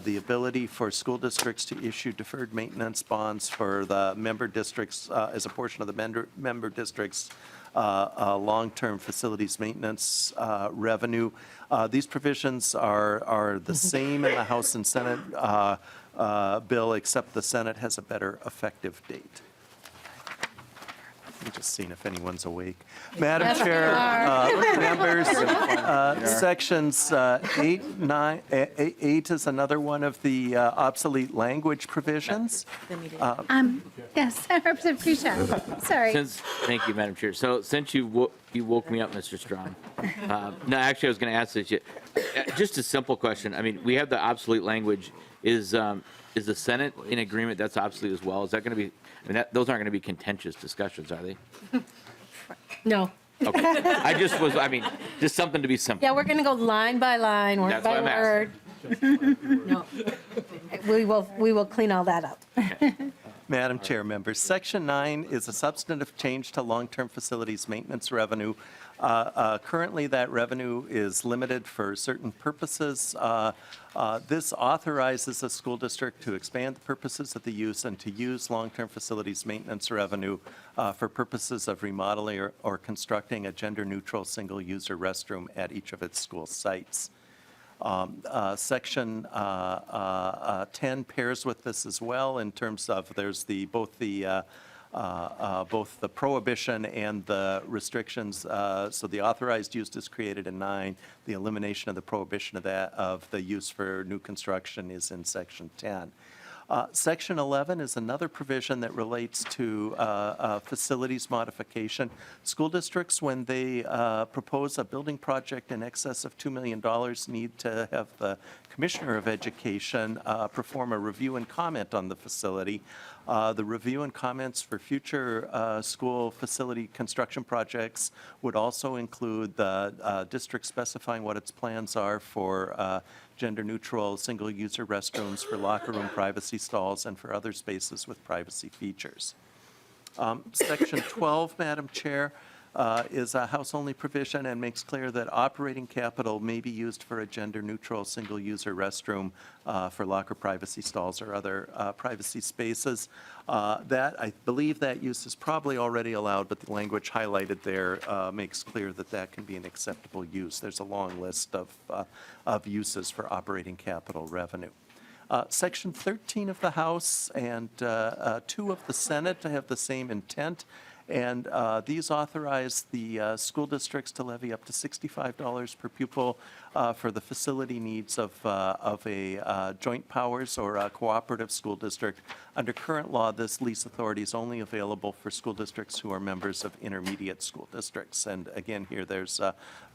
the ability for school districts to issue deferred maintenance bonds for the member districts as a portion of the member districts' long-term facilities maintenance revenue. These provisions are the same in the House and Senate bill, except the Senate has a better effective date. I'm just seeing if anyone's awake. Madam Chair, members, sections 8, 9, 8 is another one of the obsolete language provisions. Yes, Representative Kunesh. Sorry. Thank you, Madam Chair. So since you woke me up, Mr. Strong. No, actually, I was going to ask this. Just a simple question. I mean, we have the obsolete language. Is the Senate in agreement that's obsolete as well? Is that going to be? I mean, those aren't going to be contentious discussions, are they? No. Okay. I mean, just something to be simple. Yeah, we're going to go line by line, word That's by what I'm word. No. We will clean all that up. Madam Chair, members, Section 9 is a substantive change to long-term facilities maintenance revenue. Currently, that revenue is limited for certain purposes. This authorizes a school district to expand the purposes of the use and to use long-term facilities maintenance revenue for purposes of remodeling or constructing a gender-neutral single-user restroom at each of its school sites. Section 10 pairs with this as well in terms of there's both the prohibition and the restrictions. So the authorized use is created in 9. The elimination of the prohibition of the use for new construction is in Section 10. Section 11 is another provision that relates to facilities modification. School districts, when they propose a building project in excess of $2 million, need to have the Commissioner of Education perform a review and comment on the facility. The review and comments for future school facility construction projects would also include the district specifying what its plans are for gender-neutral single-user restrooms, for locker room privacy stalls, and for other spaces with privacy features. Section 12, Madam Chair, is a House-only provision and makes clear that operating capital may be used for a gender-neutral single-user restroom for locker privacy stalls or other privacy spaces. I believe that use is probably already allowed, but the language highlighted there makes clear that that can be an acceptable use. There's a long list of uses for operating capital revenue. Section 13 of the House and 2 of the Senate have the same intent And these authorize the school districts to levy up to $65 per pupil for the facility needs of a joint powers or a cooperative school district. Under current law, this lease authority is only available for school districts who are members of intermediate school districts. And again, here there's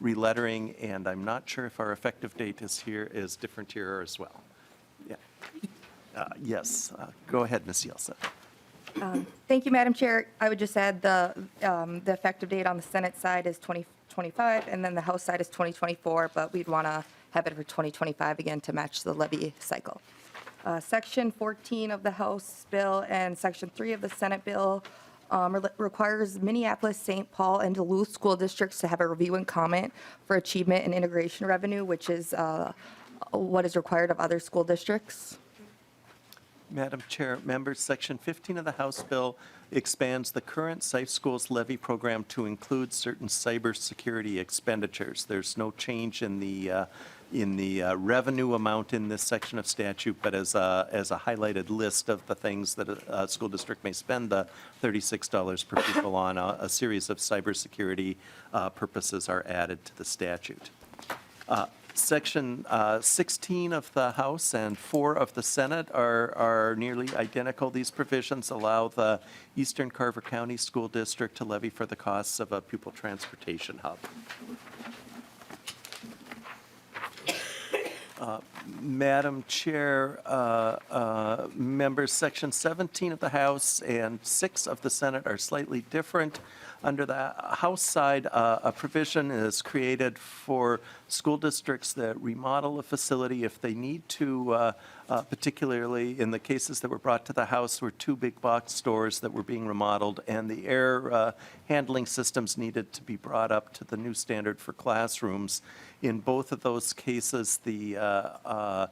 relettering, and I'm not sure if our effective date is different here as well. Yeah. Yes. Go ahead, Ms. Yelseth. Thank you, Madam Chair. I would just add the effective date on the Senate side is 2025, and then the House side is 2024, but we'd want to have it for 2025 again to match the levy cycle. Section 14 of the House bill and Section 3 of the Senate bill requires Minneapolis, St. Paul, and Duluth school districts to have a review and comment for achievement and integration revenue, which is what is required of other school districts. Madam Chair, members, Section 15 of the House bill expands the current Safe Schools levy program to include certain cybersecurity expenditures. There's no change in the revenue amount in this section of statute, but as a highlighted list of the things that a school district may spend the $36 per pupil on, a series of cybersecurity purposes are added to the statute. Section 16 of the House and 4 of the Senate are nearly identical. These provisions allow the Eastern Carver County School District to levy for the costs of a pupil transportation hub. Madam Chair, members, Section 17 of the House and 6 of the Senate are slightly different. Under the House side, a provision is created for school districts that remodel a facility if they need to, particularly in the cases that were brought to the House were 2 big box stores that were being remodeled, and the air handling systems needed to be brought up to the new standard for classrooms. In both of those cases, the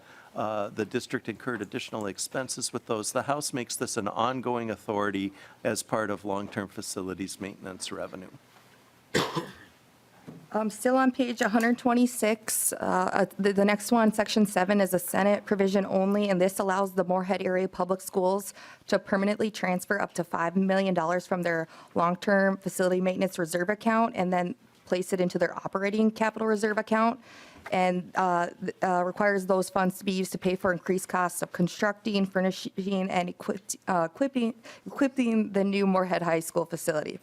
district incurred additional expenses with those. The House makes this an ongoing authority as part of long-term facilities maintenance revenue. Still on page 126, the next one, Section 7, is a Senate provision only, and this allows the Moorhead Area Public Schools to permanently transfer up to $5 million from their long-term facility maintenance reserve account and then place it into their operating capital reserve account, and requires those funds to be used to pay for increased costs of constructing, furnishing, and equipping the new Moorhead High School facility.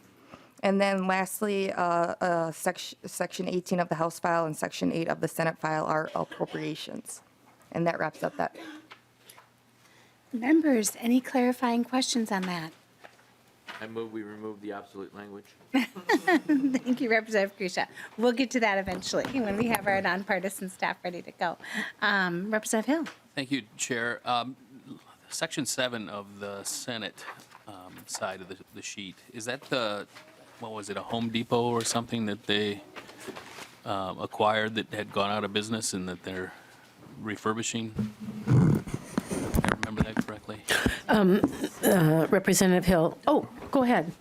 And then lastly, Section 18 of the House file and Section 8 of the Senate file are appropriations. And that wraps up that. Members, any clarifying questions on that? I move we remove the obsolete language. Thank you, Representative Grisha. We'll get to that eventually when we have our nonpartisan staff ready to go. Representative Hill. Thank you, Chair. Section 7 of the Senate side of the sheet, is that the, what was it, a Home Depot or something that they acquired that had gone out of business and that they're refurbishing? I remember that correctly. Representative Hill, oh, go ahead.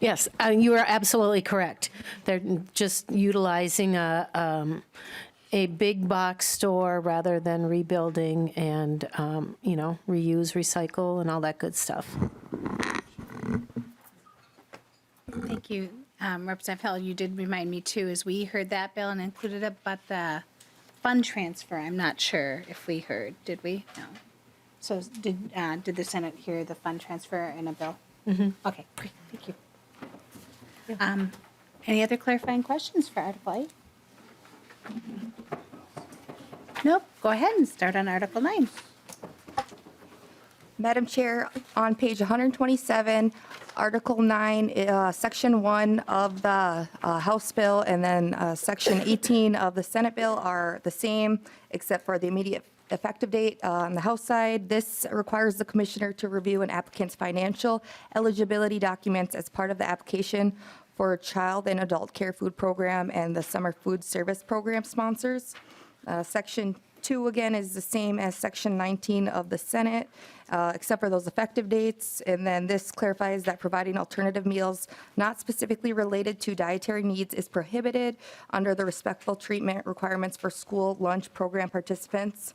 Yes, you are absolutely correct. They're just utilizing a big box store rather than rebuilding and, reuse, recycle, and all that good stuff. Thank you, Representative Hill. You did remind me too, as we heard that bill and included it, but the fund transfer, I'm not sure if we heard. Did we? No. So did the Senate hear the fund transfer in a bill? Mm-hmm. Okay, great. Thank you. Any other clarifying questions for Article 8? Nope. Go ahead and start on Article 9. Madam Chair, on page 127, Article 9, Section 1 of the House bill and then Section 18 of the Senate bill are the same, except for the immediate effective date on the House side. This requires the commissioner to review an applicant's financial eligibility documents as part of the application for child and adult care food program and the summer food service program sponsors. Section 2, again, is the same as Section 19 of the Senate, except for those effective dates. And then this clarifies that providing alternative meals not specifically related to dietary needs is prohibited under the respectful treatment requirements for school lunch program participants.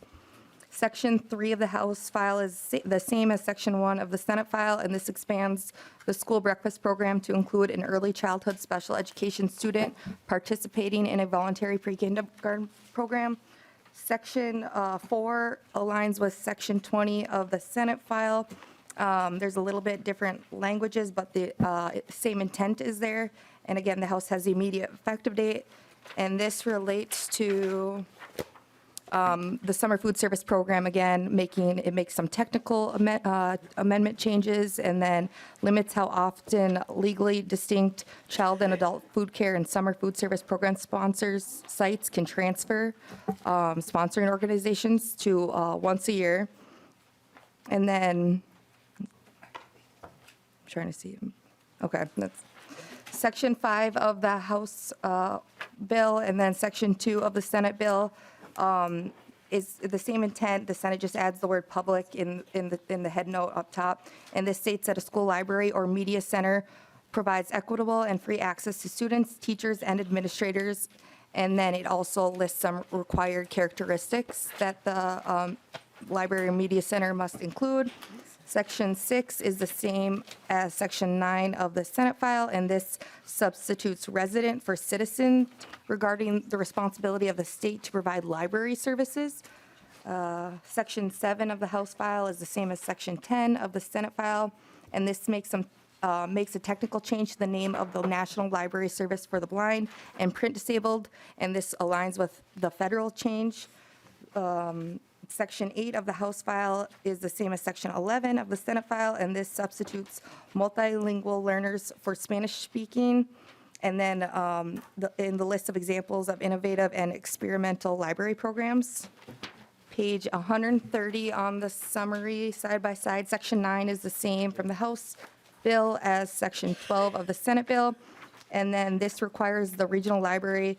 Section 3 of the House file is the same as Section 1 of the Senate file, and this expands the school breakfast program to include an early childhood special education student participating in a voluntary pre-kindergarten program. Section 4 aligns with Section 20 of the Senate file. There's a little bit different languages, but the same intent is there. And again, the House has the immediate effective date, and this relates to the summer food service program, again, makes some technical amendment changes, and then limits how often legally distinct child and adult food care and summer food service program sponsors sites can transfer sponsoring organizations to once a year. And then, I'm trying to see, okay, that's Section 5 of the House bill, and then Section 2 of the Senate bill is the same intent. The Senate just adds the word public in the head note up top. And this states that a school library or media center provides equitable and free access to students, teachers, and administrators. And then it also lists some required characteristics that the library or media center must include. Section 6 is the same as Section 9 of the Senate file, and this substitutes resident for citizen regarding the responsibility of the state to provide library services. Section 7 of the House file is the same as Section 10 of the Senate file, and this makes a technical change to the name of the National Library Service for the Blind and Print Disabled, and this aligns with the federal change. Section 8 of the House file is the same as Section 11 of the Senate file, and this substitutes multilingual learners for Spanish-speaking. And then in the list of examples of innovative and experimental library programs, page 130 on the summary, side by side, Section 9 is the same from the House bill as Section 12 of the Senate bill. And then this requires the regional library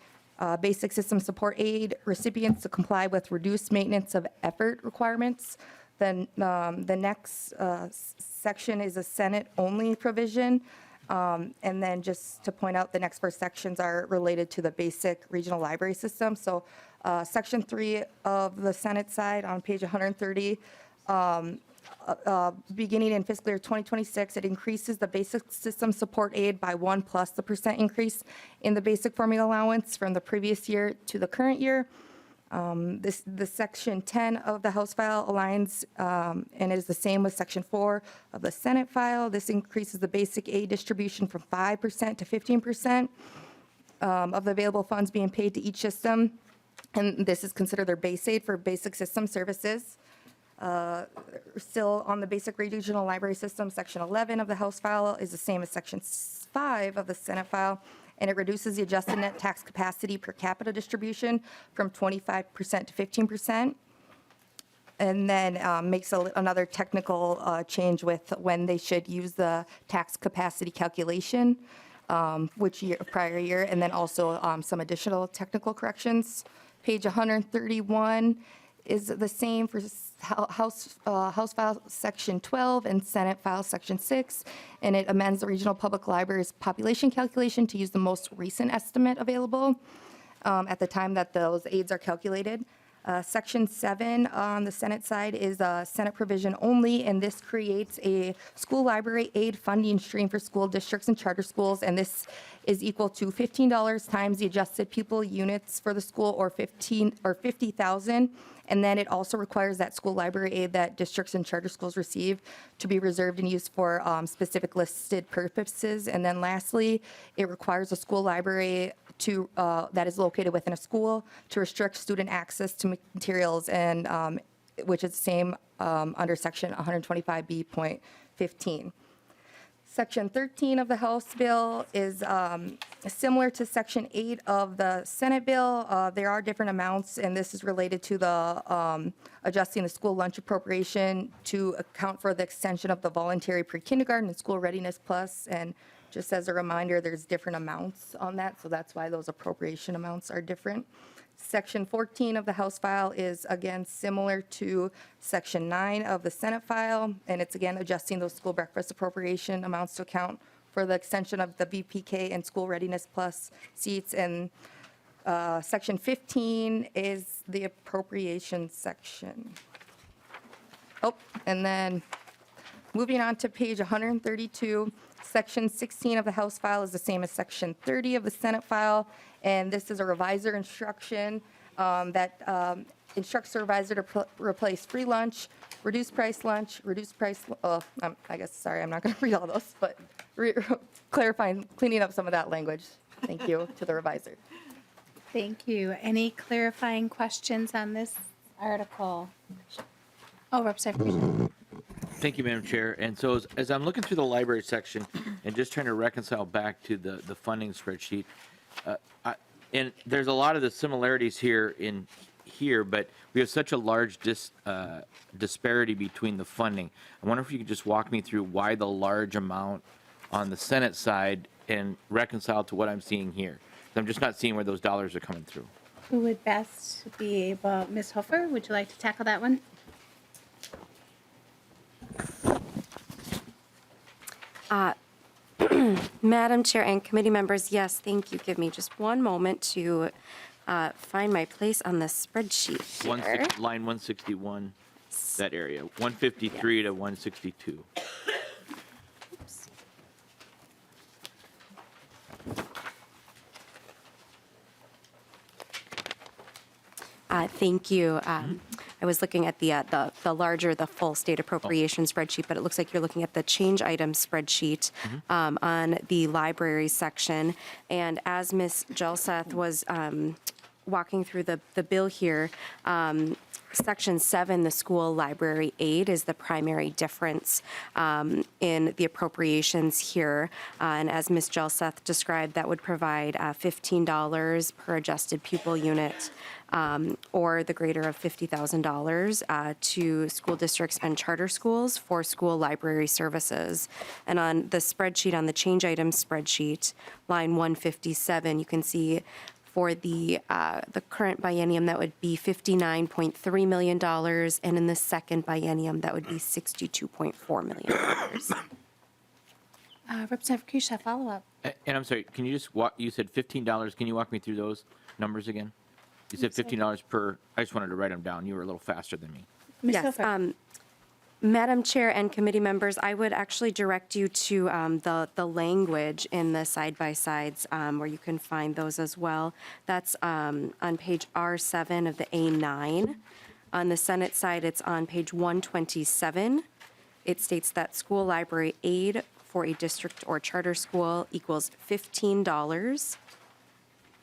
basic system support aid recipients to comply with reduced maintenance of effort requirements. Then the next section is a Senate-only provision. And then just to point out, the next 4 sections are related to the basic regional library system. So Section 3 of the Senate side on page 130, beginning in fiscal year 2026, it increases the basic system support aid by 1 plus the % increase in the basic formula allowance from the previous year to the current year. The Section 10 of the House file aligns and is the same with Section 4 of the Senate file. This increases the basic aid distribution from 5% to 15% of the available funds being paid to each system. And this is considered their base aid for basic system services. Still on the basic regional library system, Section 11 of the House file is the same as Section 5 of the Senate file, and it reduces the adjusted net tax capacity per capita distribution from 25% to 15%, and then makes another technical change with when they should use the tax capacity calculation, which year, prior year, and then also some additional technical corrections. Page 131 is the same for House File Section 12 and Senate File Section 6, and it amends the regional public library's population calculation to use the most recent estimate available at the time that those aids are calculated. Section 7 on the Senate side is a Senate provision only, and this creates a school library aid funding stream for school districts and charter schools, and this is equal to $15 times the adjusted pupil units for the school, or 50,000. And then it also requires that school library aid that districts and charter schools receive to be reserved and used for specific listed purposes. And then lastly, it requires a school library to that is located within a school to restrict student access to materials, and which is the same under Section 125B.15. Section 13 of the House bill is similar to Section 8 of the Senate bill. There are different amounts, and this is related to the adjusting the school lunch appropriation to account for the extension of the voluntary pre-kindergarten and school readiness plus. And just as a reminder, there's different amounts on that, so that's why those appropriation amounts are different. Section 14 of the House file is, again, similar to Section 9 of the Senate file, and it's, again, adjusting those school breakfast appropriation amounts to account for the extension of the BPK and school readiness plus seats. And Section 15 is the appropriation section. Oh, and then moving on to page 132, section 16 of the House file is the same as section 30 of the Senate file. And this is a revisor instruction that instructs the revisor to replace free lunch, reduced price, I guess, sorry, I'm not going to read all those, but clarifying, cleaning up some of that language. Thank you to the revisor. Thank you. Any clarifying questions on this article? Oh, Representative Kunesh. Thank you, Madam Chair. And so as I'm looking through the library section and just trying to reconcile back to the funding spreadsheet, and there's a lot of the similarities here, but we have such a large disparity between the funding. I wonder if you could just walk me through why the large amount on the Senate side and reconcile to what I'm seeing here. I'm just not seeing where those dollars are coming through. Who would best be able, Ms. Hofer, would you like to tackle that one? Madam Chair and committee members, yes, thank you. Give me just one moment to find my place on the spreadsheet here. Line 161, that area, 153 to 162. Thank you. I was looking at the larger, the full state appropriation spreadsheet, but it looks like you're looking at the change item spreadsheet on the library section. And as Ms. Jelseth was walking through the bill here, Section 7, the school library aid, is the primary difference in the appropriations here. And as Ms. Jelseth described, that would provide $15 per adjusted pupil unit, or the greater of $50,000 to school districts and charter schools for school library services. And on the spreadsheet, on the change item spreadsheet, line 157, you can see for the current biennium, that would be $59.3 million, and in the second biennium, that would be $62.4 million. Representative Kunesh, follow-up. And I'm sorry, can you just you said $15, can you walk me through those numbers again? You said $15 per, I just wanted to write them down. You were a little faster than me. Ms. Yes, Hofer. Madam Chair and committee members, I would actually direct you to the language in the side-by-sides where you can find those as well. That's on page R7 of the A9. On the Senate side, it's on page 127. It states that school library aid for a district or charter school equals $15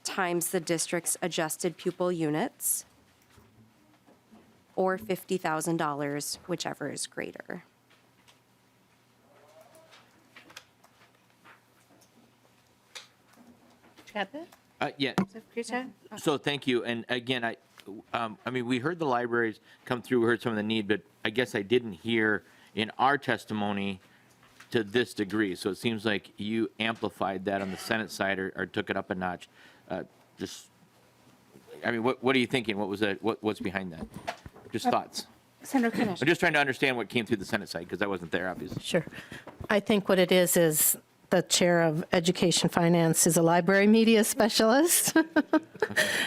times the district's adjusted pupil units, or $50,000, whichever is greater. You got that? Yeah, Representative Kunesh? so thank you. And again, I mean, we heard the libraries come through, we heard some of the need, but I guess I didn't hear in our testimony to this degree. So it seems like you amplified that on the Senate side or took it up a notch. I mean, what are you thinking? What was that? What's behind that? Just thoughts. Senator Kunesh. I'm just trying to understand what came through the Senate side because I wasn't there, obviously. Sure. I think what it is the chair of education finance is a library media specialist.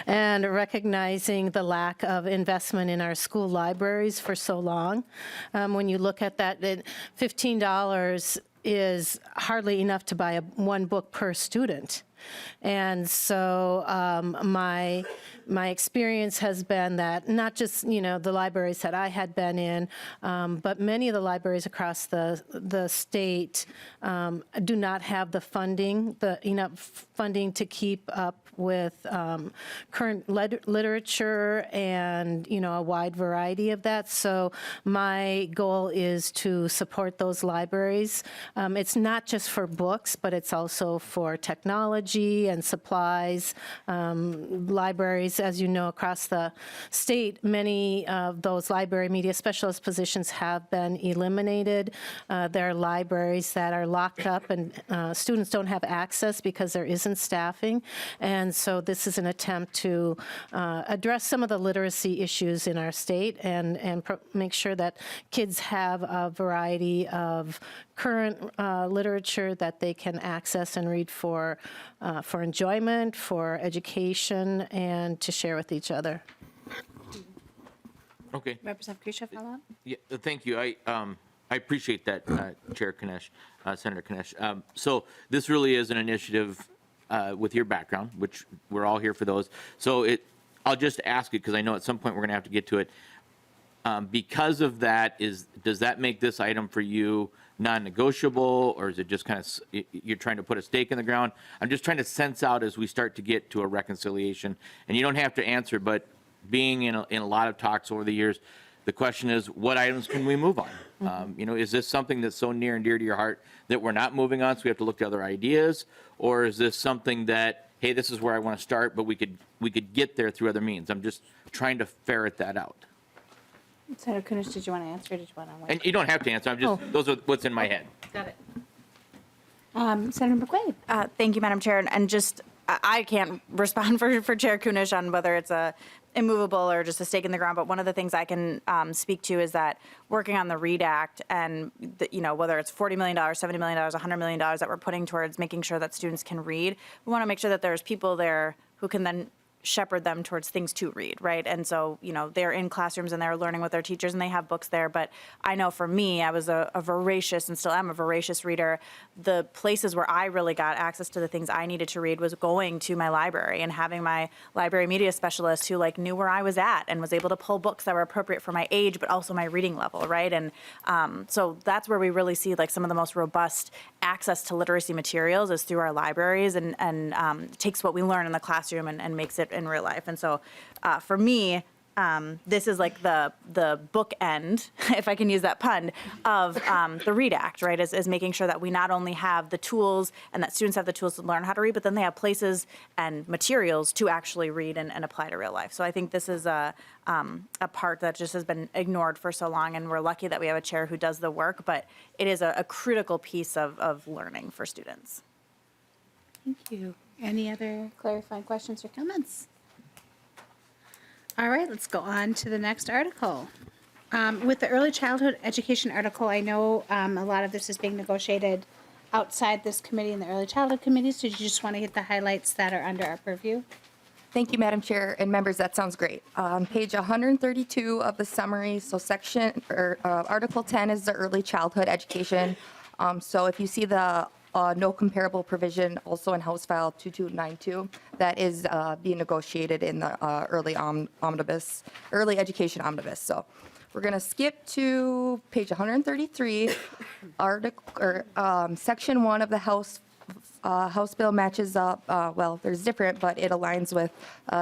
And recognizing the lack of investment in our school libraries for so long. When you look at that, $15 is hardly enough to buy one book per student. And so my experience has been that not just, the libraries that I had been in, but many of the libraries across the state do not have the funding, enough funding to keep up with current literature and, a wide variety of that. So my goal is to support those libraries. It's not just for books, but it's also for technology and supplies. Libraries, as you know, across the state, many of those library media specialist positions have been eliminated. There are libraries that are locked up and students don't have access because there isn't staffing. And so this is an attempt to address some of the literacy issues in our state and make sure that kids have a variety of current literature that they can access and read for enjoyment, for education, and to share with each other. Okay. Representative Krisha, follow up? Yeah, thank you. I appreciate that, Chair Kunesh, Senator Kunesh. So this really is an initiative with your background, which we're all here for those. So I'll just ask it because I know at some point we're going to have to get to it. Because of that, does that make this item for you non-negotiable, or is it just kind of you're trying to put a stake in the ground? I'm just trying to sense out as we start to get to a reconciliation, and you don't have to answer, but being in a lot of talks over the years, the question is, what items can we move on? Is this something that's so near and dear to your heart that we're not moving on, so we have to look to other ideas, or is this something that, hey, this is where I want to start, but we could get there through other means? I'm just trying to ferret that out. Senator Kunesh, did you want to answer or did you want to wait? And you don't have to answer. Those are what's in my head. Got it. Senator McQuaid. Thank you, Madam Chair. And just, I can't respond for Chair Kunesh on whether it's a immovable or just a stake in the ground, but one of the things I can speak to is that working on the READ Act and, whether it's $40 million, $70 million, $100 million that we're putting towards making sure that students can read, we want to make sure that there's people there who can then shepherd them towards things to read, right? And so, they're in classrooms and they're learning with their teachers and they have books there. But I know for me, I was a voracious and still am a voracious reader. The places where I really got access to the things I needed to read was going to my library and having my library media specialist who knew where I was at and was able to pull books that were appropriate for my age, but also my reading level, right? And so that's where we really see some of the most robust access to literacy materials is through our libraries and takes what we learn in the classroom and makes it in real life. And so for me, this is the bookend, if I can use that pun, of the READ Act, right, is making sure that we not only have the tools and that students have the tools to learn how to read, but then they have places and materials to actually read and apply to real life. So I think this is a part that just has been ignored for so long, and we're lucky that we have a chair who does the work, but it is a critical piece of learning for students. Thank you. Any other clarifying questions or comments? All right, let's go on to the next article. With the early childhood education article, I know a lot of this is being negotiated outside this committee and the early childhood committee, so you just want to hit the highlights that are under our purview? Thank you, Madam Chair and members. That sounds great. Page 132 of the summary. So Article 10 is the early childhood education. So if you see the no comparable provision also in House File 2292, that is being negotiated in the early education omnibus. So we're going to skip to page 133. Section 1 of the House bill matches up. Well, there's different, but it aligns with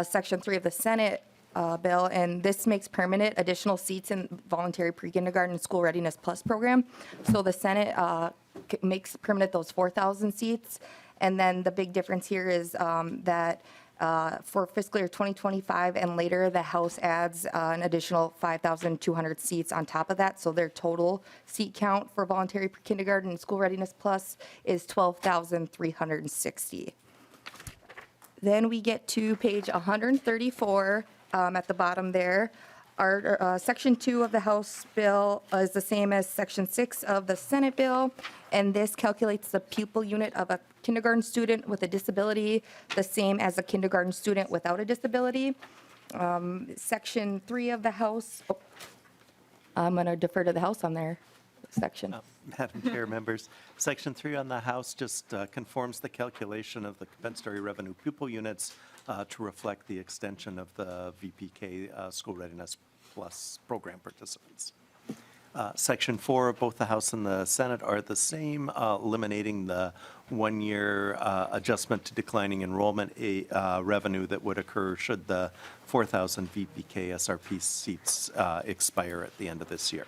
Section 3 of the Senate bill, and this makes permanent additional seats in voluntary pre-kindergarten and school readiness plus program. So the Senate makes permanent those 4,000 seats, and then the big difference here is that for fiscal year 2025 and later, the House adds an additional 5,200 seats on top of that. So their total seat count for voluntary pre-kindergarten and school readiness plus is 12,360. Then we get to page 134 at the bottom there. Our Section 2 of the House bill is the same as Section 6 of the Senate bill, and this calculates the pupil unit of a kindergarten student with a disability the same as a kindergarten student without a disability. Section 3 of the House, I'm going to defer to the House on their section. Madam Chair, members, Section 3 on the House just conforms the calculation of the compensatory revenue pupil units to reflect the extension of the VPK School Readiness Plus program participants. Section 4 of both the House and the Senate are the same, eliminating the one-year adjustment to declining enrollment revenue that would occur should the 4,000 VPK SRP seats expire at the end of this year.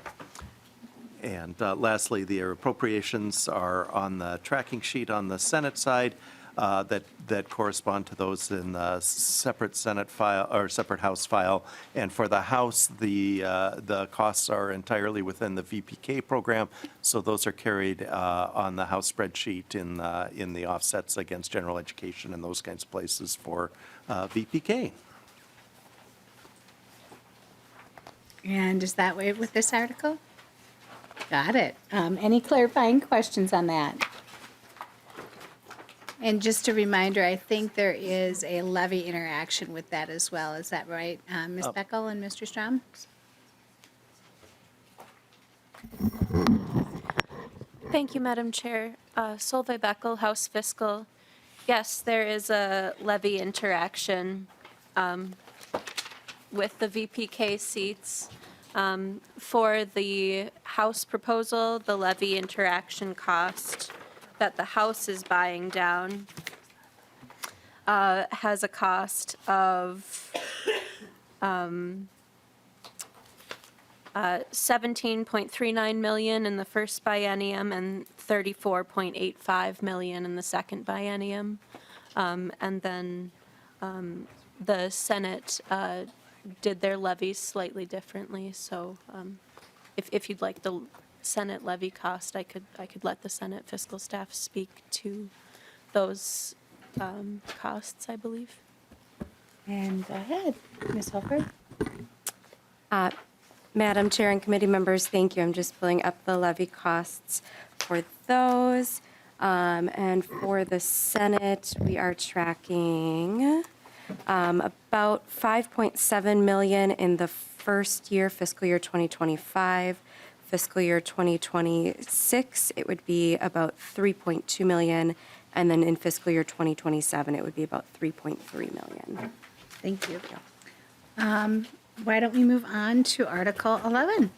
And lastly, the appropriations are on the tracking sheet on the Senate side that correspond to those in the separate Senate file or separate House file. And for the House, the costs are entirely within the VPK program, so those are carried on the House spreadsheet in the offsets against general education and those kinds of places for VPK. And is that way with this article? Got it. Any clarifying questions on that? And just a reminder, I think there is a levy interaction with that as well. Is that right, Ms. Beckel and Mr. Strom? Thank you, Madam Chair. Solveig Beckel, House Fiscal. Yes, there is a levy interaction with the VPK seats. For the House proposal, the levy interaction cost that the House is buying down has a cost of 17.39 million in the first biennium and 34.85 million in the second biennium. And then the Senate did their levies slightly differently. So if you'd like the Senate levy cost, I could let the Senate fiscal staff speak to those costs, I believe. And go ahead, Ms. Holford. Madam Chair and committee members, thank you. I'm just pulling up the levy costs for those. And for the Senate, we are tracking about 5.7 million in the first year, fiscal year 2025. Fiscal year 2026, it would be about 3.2 million. And then in fiscal year 2027, it would be about 3.3 million. Thank you. Why don't we move on to Article 11?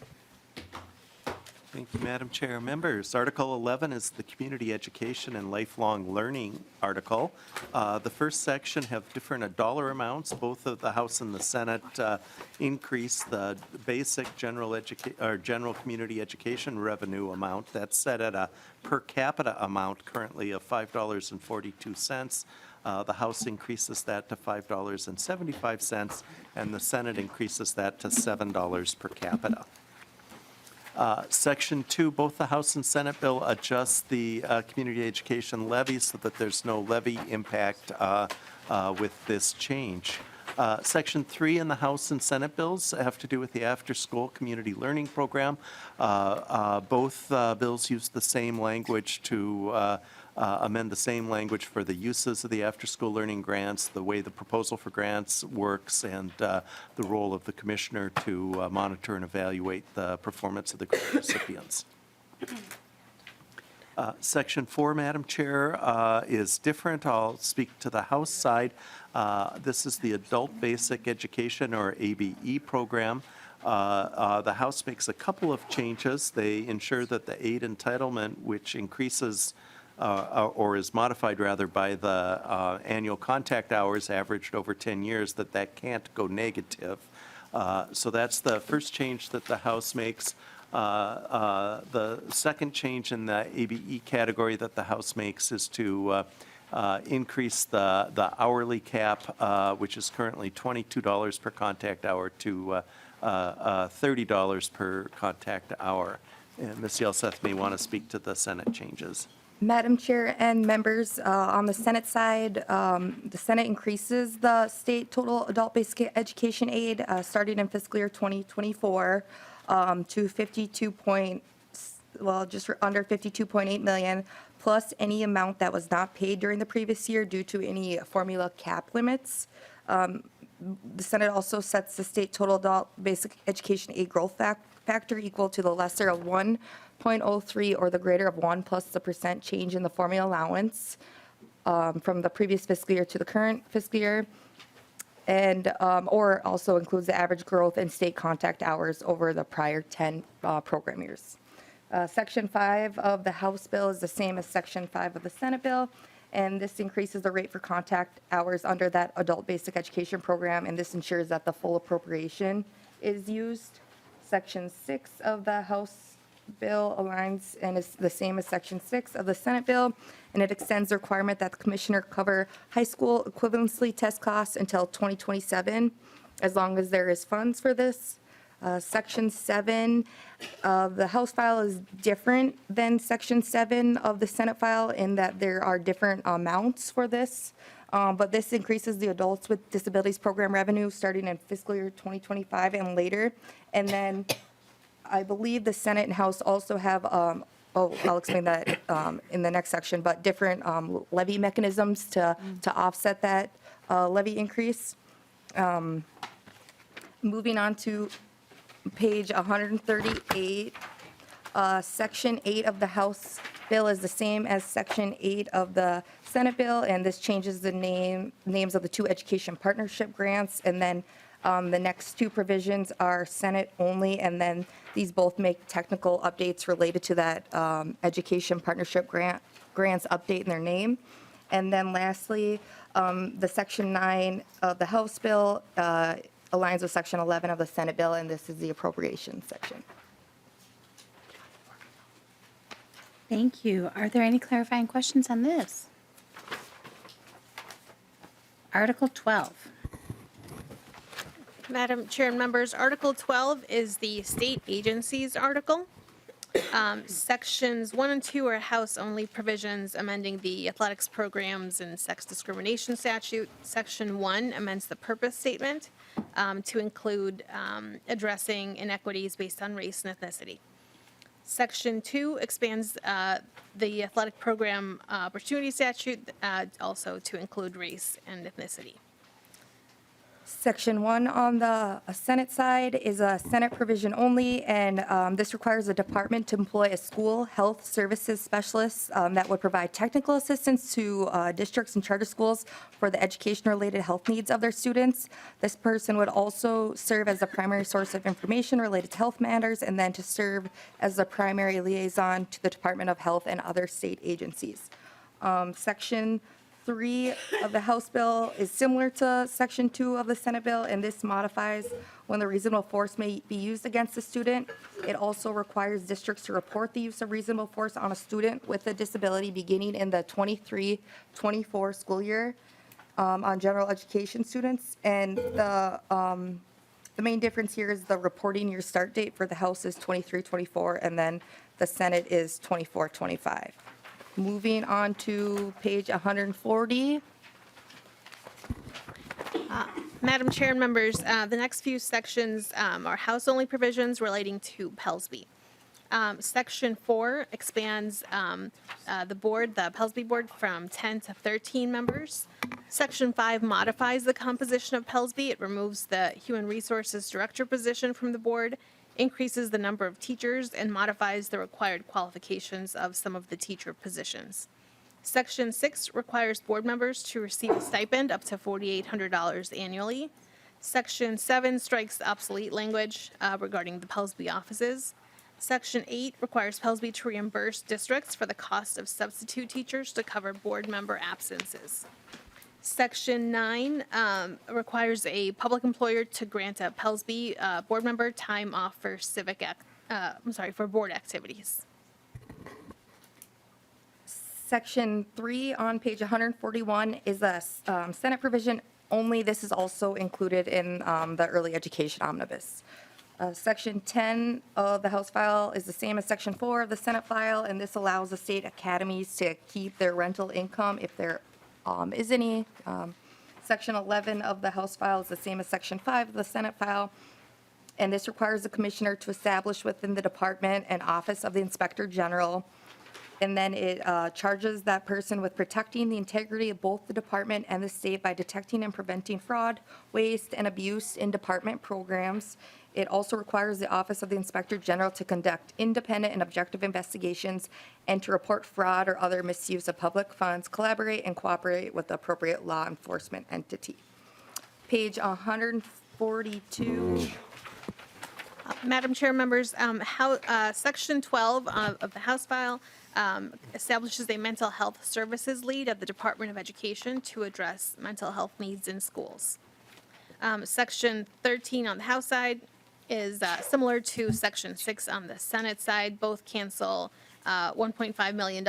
Thank you, Madam Chair. Members, Article 11 is the Community Education and Lifelong Learning article. The first section have different dollar amounts. Both of the House and the Senate increase the basic general community education revenue amount. That's set at a per capita amount currently of $5.42. The House increases that to $5.75, and the Senate increases that to $7 per capita. Section 2, both the House and Senate bill adjust the community education levy so that there's no levy impact with this change. Section 3 in the House and Senate bills have to do with the after-school community learning program. Both bills use the same language to amend the same language for the uses of the after-school learning grants, the way the proposal for grants works, and the role of the commissioner to monitor and evaluate the performance of the grant recipients. Section 4, Madam Chair, is different. I'll speak to the House side. This is the Adult Basic Education, or ABE, program. The House makes a couple of changes. They ensure that the aid entitlement, which increases or is modified rather by the annual contact hours averaged over 10 years, that can't go negative. So that's the first change that the House makes. The second change in the ABE category that the House makes is to increase the hourly cap, which is currently $22 per contact hour, to $30 per contact hour. And Ms. Yelseth may want to speak to the Senate changes. Madam Chair and members, on the Senate side, the Senate increases the state total adult basic education aid starting in fiscal year 2024 to just under 52.8 million, plus any amount that was not paid during the previous year due to any formula cap limits. The Senate also sets the state total adult basic education aid growth factor equal to the lesser of 1.03 or the greater of 1 plus the % change in the formula allowance from the previous fiscal year to the current fiscal year, and or also includes the average growth in state contact hours over the prior 10 program years. Section 5 of the House bill is the same as Section 5 of the Senate bill, and this increases the rate for contact hours under that adult basic education program, and this ensures that the full appropriation is used. Section 6 of the House bill aligns and is the same as Section 6 of the Senate bill, and it extends the requirement that the commissioner cover high school equivalency test costs until 2027, as long as there is funds for this. Section 7 of the House file is different than Section 7 of the Senate file in that there are different amounts for this, but this increases the adults with disabilities program revenue starting in fiscal year 2025 and later. And then I believe the Senate and House also have, I'll explain that in the next section, but different levy mechanisms to offset that levy increase. Moving on to page 138, Section 8 of the House bill is the same as Section 8 of the Senate bill, and this changes the names of the two education partnership grants. And then the next two provisions are Senate only, and then these both make technical updates related to that education partnership grants update in their name. And then lastly, the Section 9 of the House bill aligns with Section 11 of the Senate bill, and this is the appropriations section. Thank you. Are there any clarifying questions on this? Article 12. Madam Chair and members, Article 12 is the state agencies article. Sections 1 and 2 are House-only provisions amending the athletics programs and sex discrimination statute. Section 1 amends the purpose statement to include addressing inequities based on race and ethnicity. Section 2 expands the athletic program opportunity statute also to include race and ethnicity. Section 1 on the Senate side is a Senate provision only, and this requires the department to employ a school health services specialist that would provide technical assistance to districts and charter schools for the education-related health needs of their students. This person would also serve as the primary source of information related to health matters, and then to serve as the primary liaison to the Department of Health and other state agencies. Section 3 of the House bill is similar to Section 2 of the Senate bill, and this modifies when the reasonable force may be used against a student. It also requires districts to report the use of reasonable force on a student with a disability beginning in the 23-24 school year on general education students. And the main difference here is the reporting year start date for the House is 23-24, and then the Senate is 24-25. Moving on to page 140. Madam Chair and members, the next few sections are House-only provisions relating to Pelsby. Section 4 expands the board, the Pelsby board, from 10 to 13 members. Section 5 modifies the composition of Pelsby. It removes the Human Resources Director position from the board, increases the number of teachers, and modifies the required qualifications of some of the teacher positions. Section 6 requires board members to receive a stipend up to $4,800 annually. Section 7 strikes obsolete language regarding the Pelsby offices. Section 8 requires Pelsby to reimburse districts for the cost of substitute teachers to cover board member absences. Section 9 requires a public employer to grant a Pelsby board member time off for for board activities. Section 3 on page 141 is a Senate provision only. This is also included in the early education omnibus. Section 10 of the House file is the same as Section 4 of the Senate file, and this allows the state academies to keep their rental income if there is any. Section 11 of the House file is the same as Section 5 of the Senate file, and this requires the commissioner to establish within the department an office of the Inspector General, and then it charges that person with protecting the integrity of both the department and the state by detecting and preventing fraud, waste, and abuse in department programs. It also requires the Office of the Inspector General to conduct independent and objective investigations and to report fraud or other misuse of public funds, collaborate and cooperate with the appropriate law enforcement entity. Page 142. Madam Chair, members, Section 12 of the House file establishes a mental health services lead at the Department of Education to address mental health needs in schools. Section 13 on the House side is similar to Section 6 on the Senate side. Both cancel $1.5 million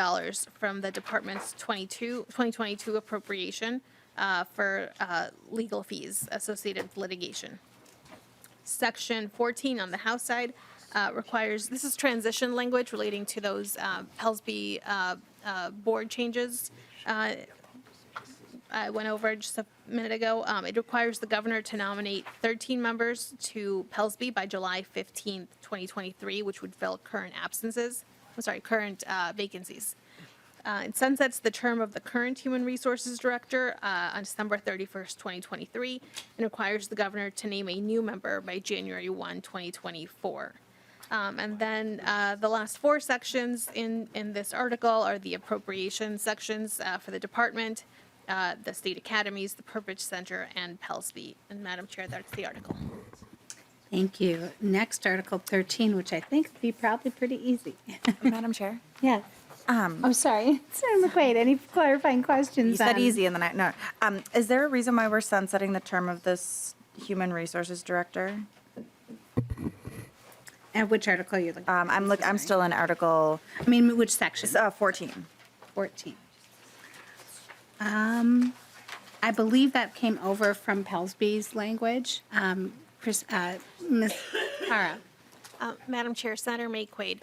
from the department's 2022 appropriation for legal fees associated with litigation. Section 14 on the House side requires, this is transition language relating to those Pelsby board changes I went over just a minute ago. It requires the governor to nominate 13 members to Pelsby by July 15th, 2023, which would fill current vacancies. It sunsets the term of the current Human Resources Director on December 31st, 2023, and requires the governor to name a new member by January 1, 2024. And then the last four sections in this article are the appropriation sections for the department, the state academies, the Purpose Center, and Pelsby. And Madam Chair, that's the article. Thank you. Next, Article 13, which I think would be probably pretty easy. Madam Chair? Yes. Oh, sorry. Senator McQuaid, any clarifying questions? You said on- easy and then no. Is there a reason why we're sunsetting the term of this Human Resources Director? And which article are you looking at? I'm still in Article I mean, which section? 14. 14. I believe that came over from Pelsby's language. Ms. Cara. Madam Chair, Senator McQuaid.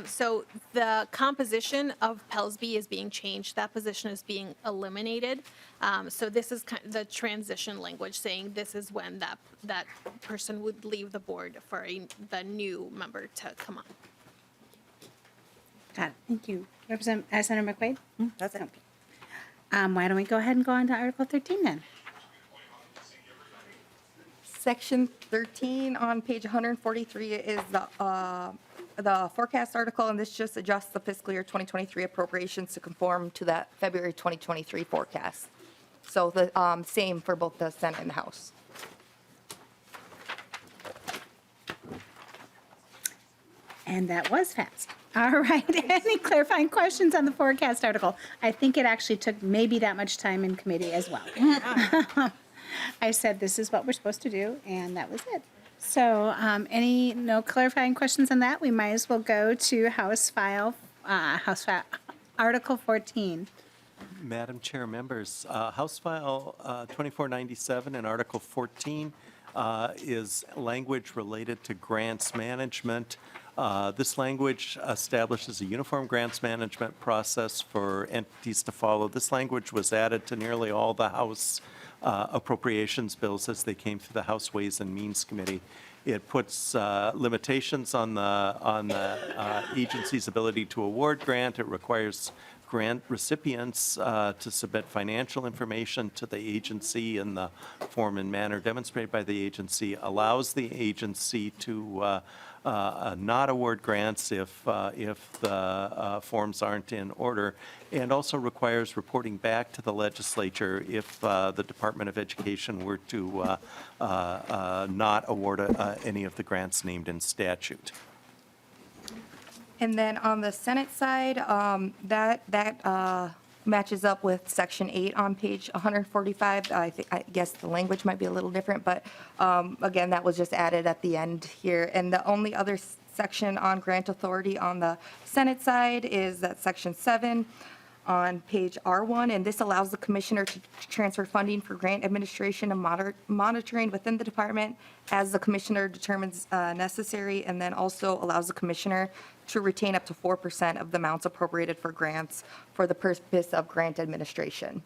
So the composition of Pelsby is being changed. That position is being eliminated. So this is the transition language saying this is when that person would leave the board for the new member to come on. Got it. Thank you. Senator McQuaid? That's it. Why don't we go ahead and go on to Article 13 then? Section 13 on page 143 is the forecast article, and this just adjusts the fiscal year 2023 appropriations to conform to that February 2023 forecast. So the same for both the Senate and the House. And that was fast. All right. Any clarifying questions on the forecast article? I think it actually took maybe that much time in committee as well. I said, this is what we're supposed to do, and that was it. So no clarifying questions on that? We might as well go to House File, Article 14. Madam Chair, members, House File 2497 and Article 14 is language related to grants management. This language establishes a uniform grants management process for entities to follow. This language was added to nearly all the House appropriations bills as they came through the House Ways and Means Committee. It puts limitations on the agency's ability to award grant. It requires grant recipients to submit financial information to the agency in the form and manner demonstrated by the agency, allows the agency to not award grants if the forms aren't in order, and also requires reporting back to the legislature if the Department of Education were to not award any of the grants named in statute. And then on the Senate side, that matches up with Section 8 on page 145. I guess the language might be a little different, but again, that was just added at the end here. And the only other section on grant authority on the Senate side is that Section 7 on page R1, and this allows the commissioner to transfer funding for grant administration and monitoring within the department as the commissioner determines necessary, and then also allows the commissioner to retain up to 4% of the amounts appropriated for grants for the purpose of grant administration.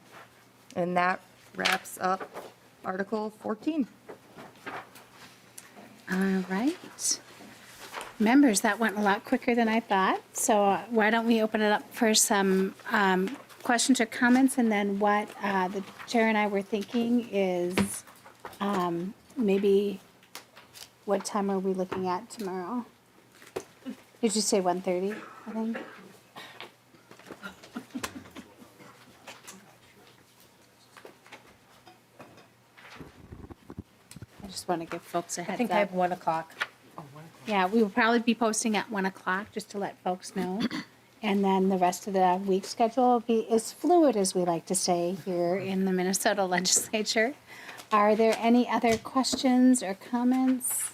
And that wraps up Article 14. All right. Members, that went a lot quicker than I thought. So why don't we open it up for some questions or comments? And then what the chair and I were thinking is maybe what time are we looking at tomorrow? Did you say 1:30, I think? I just want to give folks a heads up. I think I have 1 o'clock. Yeah, we will probably be posting at 1 o'clock, just to let folks know. And then the rest of the week schedule will be as fluid as we like to say here in the Minnesota legislature. Are there any other questions or comments?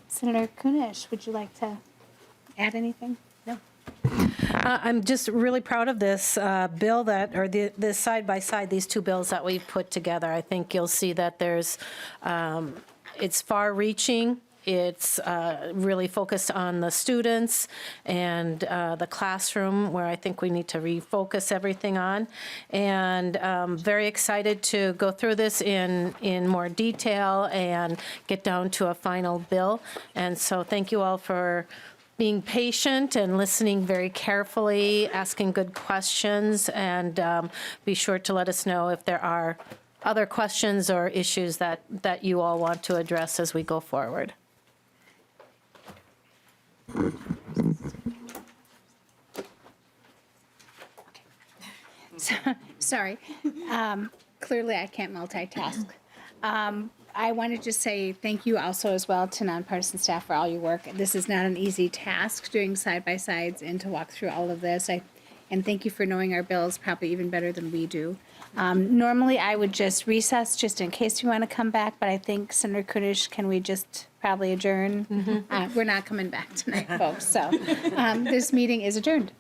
Senator Kunesh, would you like to add anything? No. I'm just really proud of this bill or this side by side, these two bills that we've put together. I think you'll see that it's far-reaching. It's really focused on the students and the classroom, where I think we need to refocus everything on. And very excited to go through this in more detail and get down to a final bill. And so thank you all for being patient and listening very carefully, asking good questions, and be sure to let us know if there are other questions or issues that you all want to address as we go forward. Sorry. Clearly, I can't multitask. I want to just say thank you also as well to nonpartisan staff for all your work. This is not an easy task, doing side-by-sides and to walk through all of this. And thank you for knowing our bills probably even better than we do. Normally, I would just recess just in case you want to come back, but I think Senator Kunesh, can we just probably adjourn? We're not coming back tonight, folks, so this meeting is adjourned.